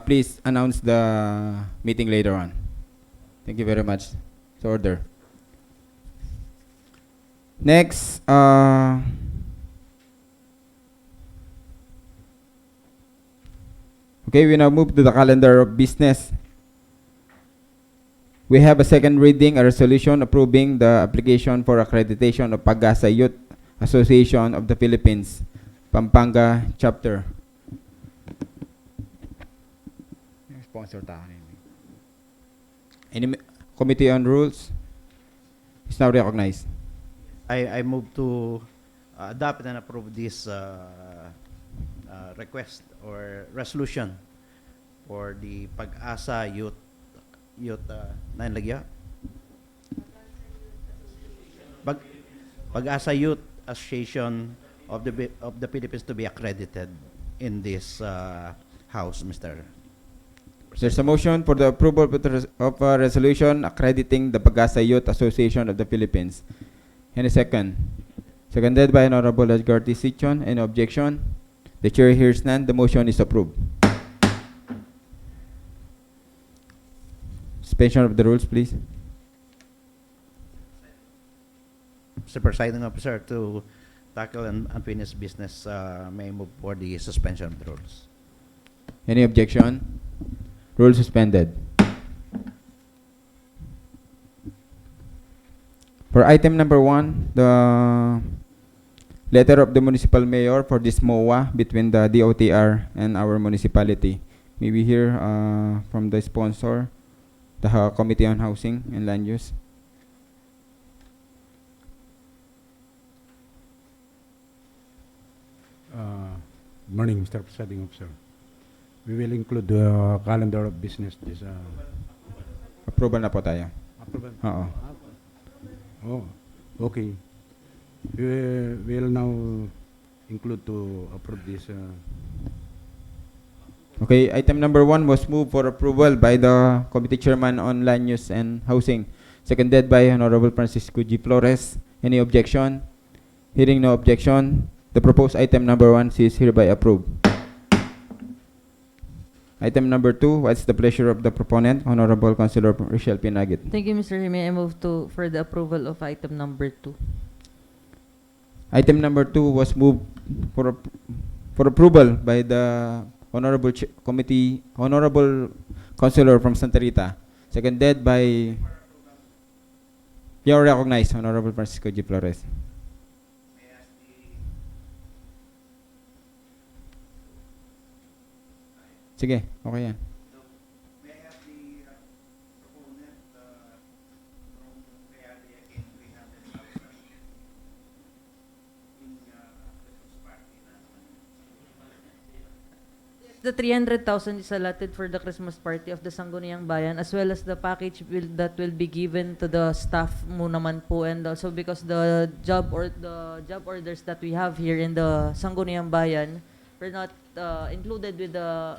Speaker 1: Please announce the meeting later on. Thank you very much. To order. Next, okay, we now move to the calendar of business. We have a second reading, a resolution approving the application for accreditation of Pag-asa Youth Association of the Philippines, Pampanga Chapter. Sponsor tayo. Any Committee on Rules is now recognized.
Speaker 5: I move to adopt and approve this request or resolution for the Pag-asa Youth Pag-asa Youth Association of the Philippines to be accredited in this house, Mr.
Speaker 1: There's a motion for the approval of a resolution accrediting the Pag-asa Youth Association of the Philippines. Any second? Seconded by Honorable Edgar T. Sichon. Any objection? The chair hears none. The motion is approved. Suspension of the rules, please.
Speaker 5: Mr. Presiding Officer, to tackle an unfinished business, may I move for the suspension of the rules.
Speaker 1: Any objection? Rule suspended. For item number 1, the letter of the municipal mayor for this MOA between the DOTR and our municipality. May we hear from the sponsor, the Committee on Housing and Land Use.
Speaker 17: Morning, Mr. Presiding Officer. We will include the calendar of business. This
Speaker 1: Approval na po tayo.
Speaker 17: approval.
Speaker 1: Oo.
Speaker 17: Oh, okay. We will now include to approve this.
Speaker 1: Okay, item number 1 was moved for approval by the Committee Chairman on Land Use and Housing, seconded by Honorable Francisco G. Flores. Any objection? Hearing no objection, the proposed item number 1 is hereby approved. Item number 2, what's the pleasure of the proponent, Honorable Councilor Rochelle Pinagit?
Speaker 4: Thank you, Mr. May I move for the approval of item number 2.
Speaker 1: Item number 2 was moved for approval by the Honorable Honorable Councilor from Santa Rita, seconded by, you are recognized, Honorable Francisco G. Flores. Sige, okay yan.
Speaker 4: The 300,000 is allotted for the Christmas party of the Sangguniang Bayan, as well as the package that will be given to the staff mo naman po, and also because the job orders that we have here in the Sangguniang Bayan were not included with the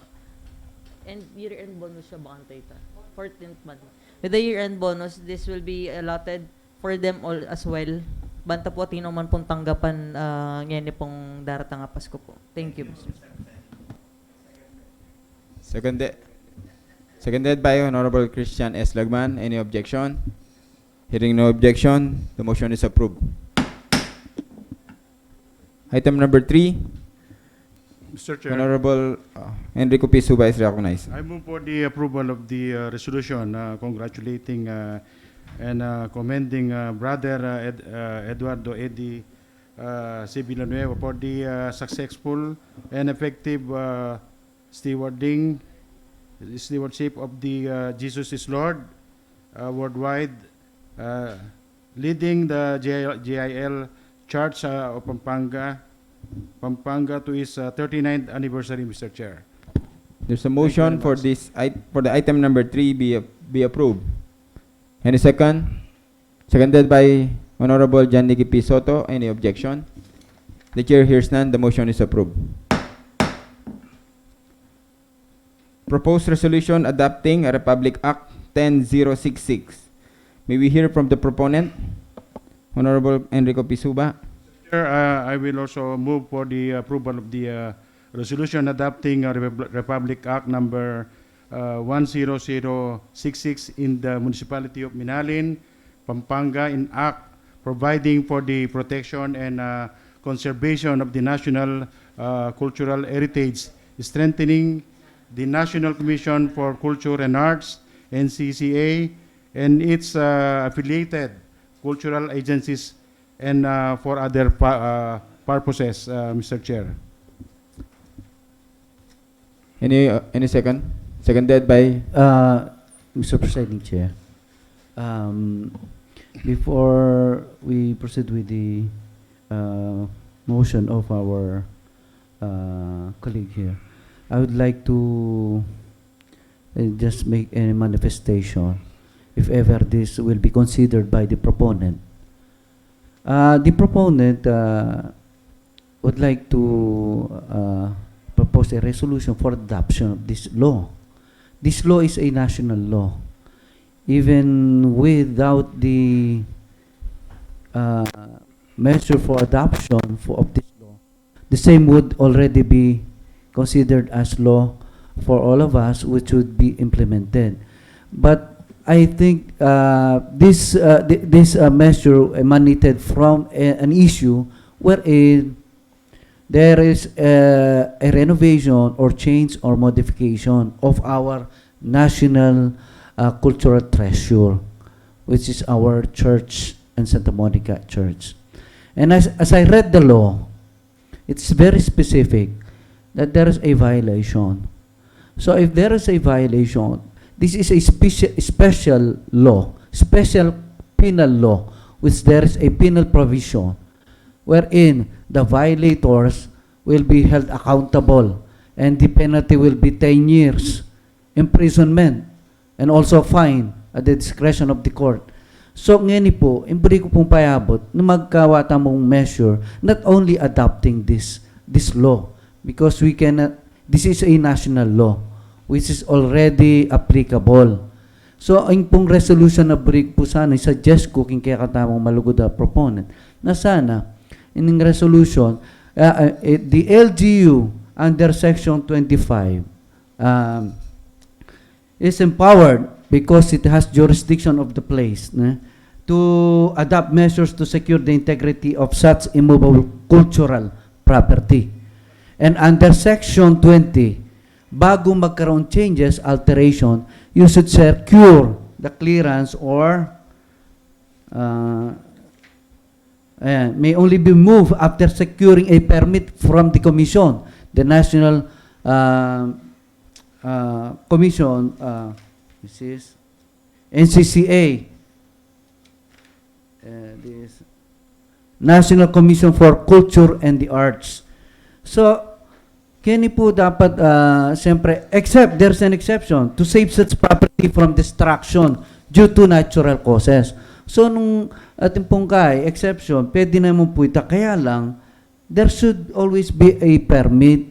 Speaker 4: year-end bonus siya ba ang tita? 14th month. With the year-end bonus, this will be allotted for them all as well. Banta po tino man pong tanggapan ngayon pong daratang nga Pasko po. Thank you, Mr.
Speaker 1: Seconded by Honorable Christian S. Lagman. Any objection? Hearing no objection, the motion is approved. Item number 3,
Speaker 17: Mr. Chair,
Speaker 1: Honorable Enrico P. Suba is recognized.
Speaker 17: I move for the approval of the resolution congratulating and commending Brother Eduardo Eddie C. Villanueva for the successful and effective stewardship of the Jesus is Lord worldwide, leading the GIL Church of Pampanga to its 39th anniversary, Mr. Chair.
Speaker 1: There's a motion for this for the item number 3 be approved. Any second? Seconded by Honorable John Nicky P. Soto. Any objection? The chair hears none. The motion is approved. Proposed resolution adopting a Republic Act 10066. May we hear from the proponent, Honorable Enrico P. Suba?
Speaker 17: Sir, I will also move for the approval of the resolution adopting Republic Act number 10066 in the municipality of Minalin, Pampanga, in Act providing for the protection and conservation of the national cultural heritage, strengthening the National Commission for Culture and Arts, NCCA, and its affiliated cultural agencies, and for other purposes, Mr. Chair.
Speaker 1: Any second? Seconded by
Speaker 14: Mr. Presiding Chair, before we proceed with the motion of our colleague here, I would like to just make a manifestation, if ever this will be considered by the proponent. The proponent would like to propose a resolution for adoption of this law. This law is a national law. Even without the measure for adoption of this law, the same would already be considered as law for all of us, which would be implemented. But I think this measure emanated from an issue wherein there is a renovation or change or modification of our national cultural treasure, which is our church and Santa Monica Church. And as I read the law, it's very specific that there is a violation. So if there is a violation, this is a special law, special penal law, which there is a penal provision wherein the violators will be held accountable and the penalty will be 10 years imprisonment and also fine at the discretion of the court. So ngayon po, imbri ko pong payabot na magkawata mong measure not only adopting this law because we cannot, this is a national law which is already applicable. So ang pong resolution na break po sana, suggest ko king kaya katamang malugod na proponent na sana in resolution, the LGU under Section 25 is empowered because it has jurisdiction of the place to adopt measures to secure the integrity of such immovable cultural property. And under Section 20, bago magkaroon changes, alteration, you should secure the clearance or may only be moved after securing a permit from the Commission, the National Commission, this is NCCA, this National Commission for Culture and the Arts. So, kini po dapat, siyempre, except there's an exception to save such property from destruction due to natural causes. So, nung ating pong exception, pwede naman po ito. Kaya lang, there should always be a permit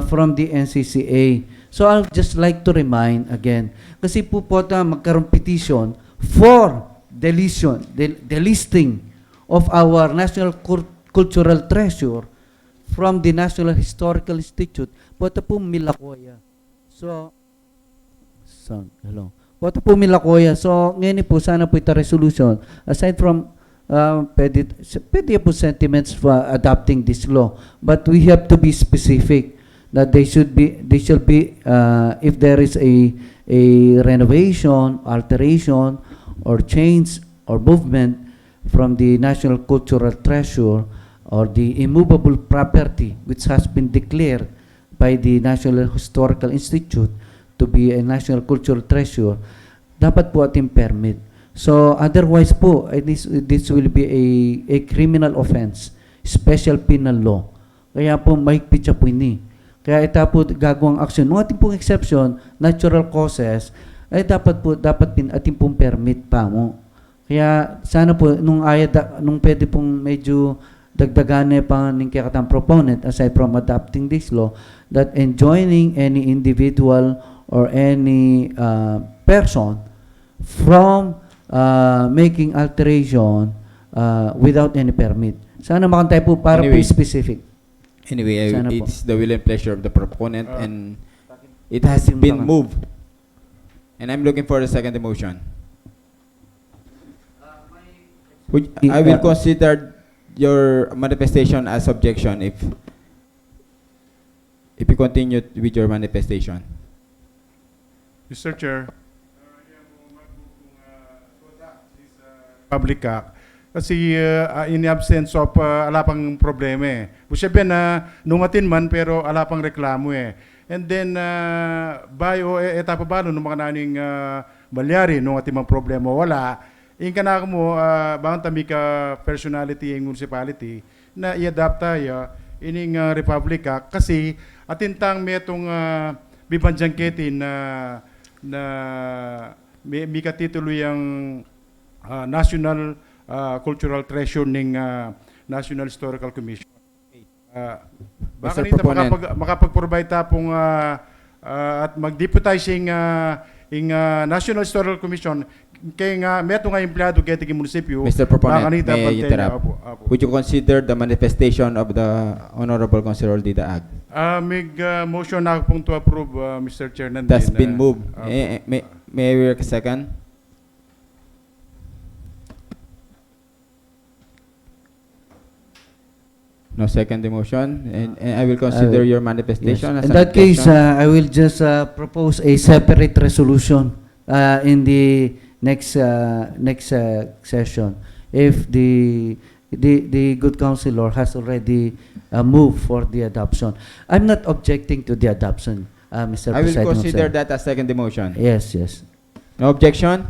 Speaker 14: from the NCCA. So, I'll just like to remind again, kasi po magkaroon petition for deletion, the listing of our national cultural treasure from the National Historical Institute, pota po Milakoya. So, hello. Pota po Milakoya. So, ngayon po, sana po ito resolution. Aside from, pwede po sentiments for adopting this law. But we have to be specific that they should be, if there is a renovation, alteration, or change, or movement from the national cultural treasure, or the immovable property which has been declared by the National Historical Institute to be a national cultural treasure, dapat po ating permit. So otherwise po, this will be a criminal offense, special penal law. Kaya po mahigpit siya po ini. Kaya ito po gagawang action. Nung ating pong exception, natural causes, ay dapat ating pong permit pa mo. Kaya sana po, nung pwede pong medyo dagdagane pa ng kakatang proponent, aside from adopting this law, that enjoining any individual or any person from making alteration without any permit. Sana makantay po para
Speaker 1: Anyway,
Speaker 14: po specific.
Speaker 1: Anyway,
Speaker 14: Sana po.
Speaker 1: it's the will and pleasure of the proponent and it has been moved. And I'm looking for the second motion. I will consider your manifestation as objection if you continue with your manifestation.
Speaker 17: Mr. Chair, public act. Kasi in the absence of ala pang problema eh. Sabihin na nungatin man pero ala pang reklamo eh. And then bayo etapa ba no mga naning balyari nungatin man problema wala. In kana mo bang tami ka personality ng municipality na i-adapt tayo ining Republic Act kasi atintang metong bibanjangketin na may katitulo yung National Cultural Treasure ng National Historical Commission. Baka nito makapag-provide tapong at mag-deputizing in National Historical Commission kaya nga meto nga empleyado kaya tiging munisipyo.
Speaker 1: Mr. Proponent, may I interrupt? Would you consider the manifestation of the Honorable Councilor Dida Ag?
Speaker 17: Motion na pong to approve, Mr. Chair.
Speaker 1: That's been moved. May I hear a second? No second the motion, and I will consider your manifestation as
Speaker 14: in
Speaker 1: an
Speaker 14: that case,
Speaker 1: objection.
Speaker 14: I will just propose a separate resolution in the next session. If the good councilor has already moved for the adoption, I'm not objecting to the adoption, Mr.
Speaker 1: I will
Speaker 14: Presiding
Speaker 1: consider
Speaker 14: Officer.
Speaker 1: that as second the motion.
Speaker 14: Yes, yes.
Speaker 1: No objection?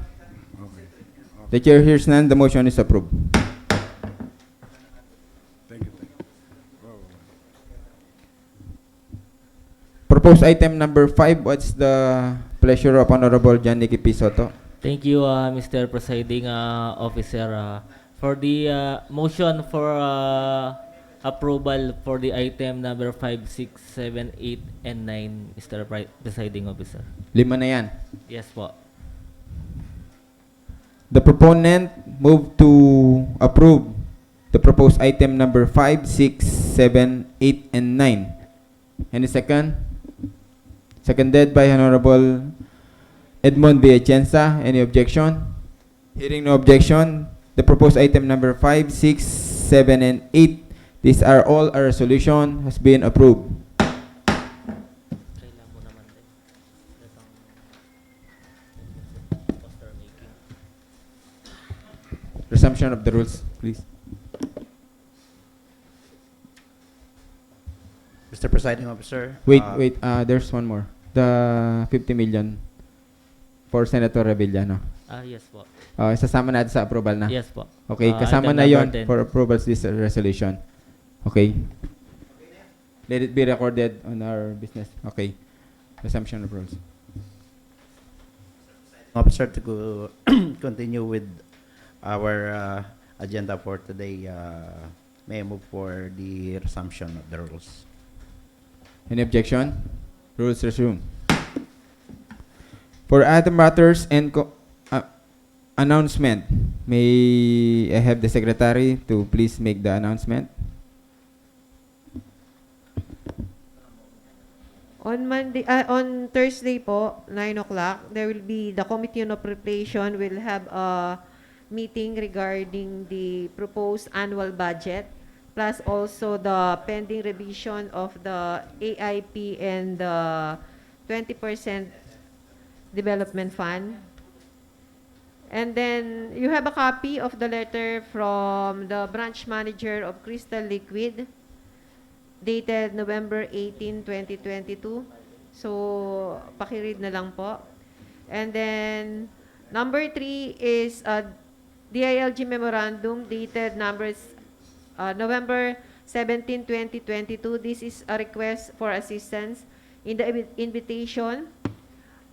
Speaker 1: The chair hears none, the motion is approved. Proposed item number 5, what's the pleasure of Honorable John Nicky P. Soto?
Speaker 6: Thank you, Mr. Presiding Officer. For the motion for approval for the item number 5, 6, 7, 8, and 9, Mr. Presiding Officer.
Speaker 1: 5 na yan.
Speaker 6: Yes po.
Speaker 1: The proponent moved to approve the proposed item number 5, 6, 7, 8, and 9. Any second? Seconded by Honorable Edmond Villacenza. Any objection? Hearing no objection, the proposed item number 5, 6, 7, and 8, these are all a resolution, has been approved. Resumption of the rules, please.
Speaker 5: Mr. Presiding Officer.
Speaker 1: Wait, there's one more. The 50 million for Senator Revilla, no?
Speaker 6: Yes po.
Speaker 1: Isasama natin sa approval na?
Speaker 6: Yes po.
Speaker 1: Okay, kasama
Speaker 6: item
Speaker 1: na yon
Speaker 6: number 10.
Speaker 1: for approval this resolution. Okay. Let it be recorded on our business. Okay. Resumption of rules.
Speaker 5: Officer, to continue with our agenda for today, may I move for the resumption of the rules.
Speaker 1: Any objection? Rules resume. For other matters and announcement, may I have the secretary to please make the announcement?
Speaker 3: On Thursday po, 9 o'clock, there will be the Committee on Appropriation will have a meeting regarding the proposed annual budget, plus also the pending revision of the AIP and the 20% development fund. And then you have a copy of the letter from the branch manager of Crystal Liquid, dated November 18, 2022. So, pakiread na lang po. And then, number 3 is DILG memorandum dated November 17, 2022. This is a request for assistance in the invitation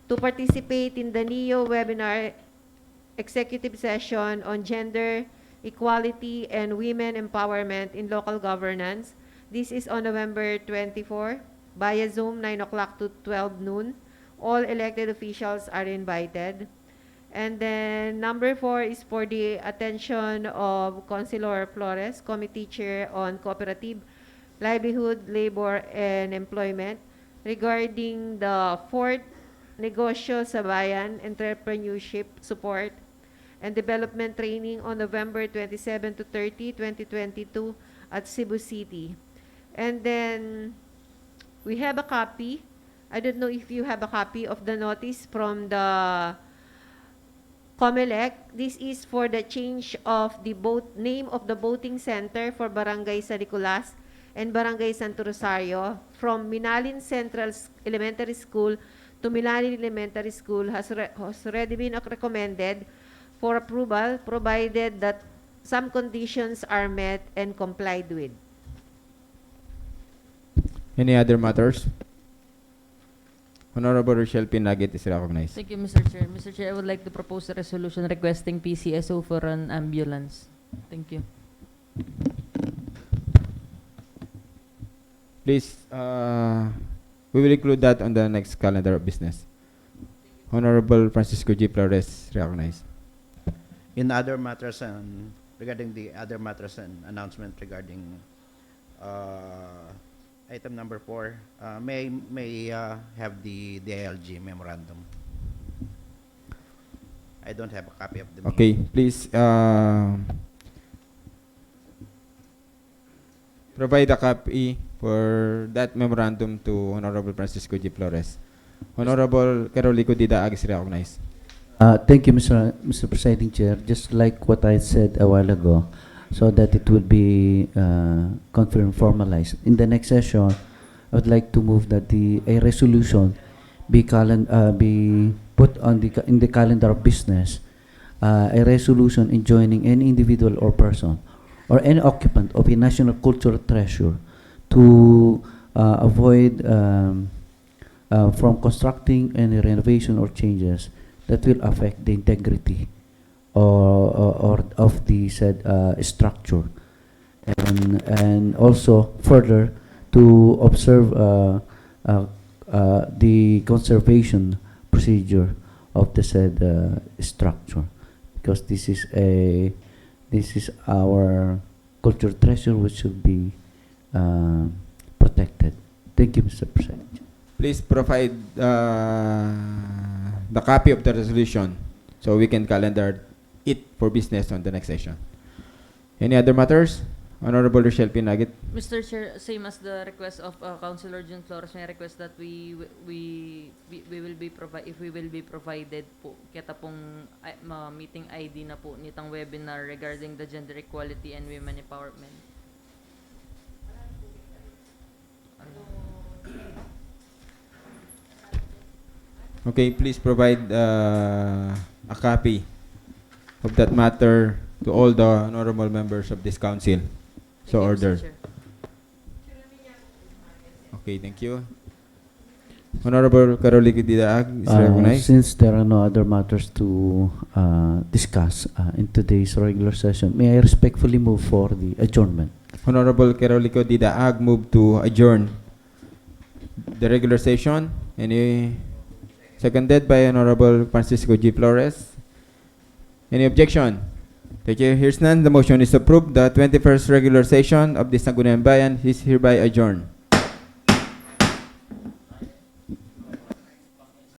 Speaker 3: to participate in the NEO webinar executive session on gender equality and women empowerment in local governance. This is on November 24 via Zoom, 9 o'clock to 12 noon. All elected officials are invited. And then number 4 is for the attention of Councilor Flores, Committee Chair on Cooperative, Livelihood, Labor, and Employment, regarding the 4th Negosyo sa Bayan Entrepreneurship Support and Development Training on November 27 to 30, 2022 at Cebu City. And then we have a copy. I don't know if you have a copy of the notice from the COMELEC. This is for the change of the name of the voting center for Barangay Saliculas and Barangay Santo Rosario from Minalin Central Elementary School to Minalin Elementary School has already been recommended for approval, provided that some conditions are met and complied with.
Speaker 1: Any other matters? Honorable Rochelle P. Nugget is recognized.
Speaker 4: Thank you, Mr. Chair. Mr. Chair, I would like to propose a resolution requesting PCSO for an ambulance. Thank you.
Speaker 1: Please, we will include that on the next calendar of business. Honorable Francisco G. Flores, recognized.
Speaker 5: In other matters and regarding the other matters and announcement regarding item number 4, may have the DILG memorandum. I don't have a copy of the.
Speaker 1: Okay, please provide a copy for that memorandum to Honorable Francisco G. Flores. Honorable Carolico Dida is recognized.
Speaker 14: Thank you, Mr. Presiding Chair. Just like what I said a while ago, so that it will be confirmed, formalized. In the next session, I would like to move that a resolution be put on in the calendar of business, a resolution enjoining any individual or person or any occupant of a national cultural treasure to avoid from constructing any renovation or changes that will affect the integrity or of the said structure, and also further to observe the conservation procedure of the said structure, because this is our cultural treasure which should be protected. Thank you, Mr. President.
Speaker 1: Please provide the copy of the resolution so we can calendar it for business on the next session. Any other matters? Honorable Rochelle P. Nugget.
Speaker 4: Mr. Chair, same as the request of Councilor Jun Flores, may request that we will be provided po kita pong meeting ID na po nitong webinar regarding the gender equality and women empowerment.
Speaker 1: Okay, please provide a copy of that matter to all the honorable members of this council. So ordered. Okay, thank you. Honorable Carolico Didaag is recognized.
Speaker 14: Since there are no other matters to discuss in today's regular session, may I respectfully move for the adjournment.
Speaker 1: Honorable Carolico Didaag move to adjourn the regular session. Any seconded by Honorable Francisco G. Flores. Any objection? Thank you. Here's none. The motion is approved. The 21st regular session of the Sangguniang Bayan is hereby adjourned.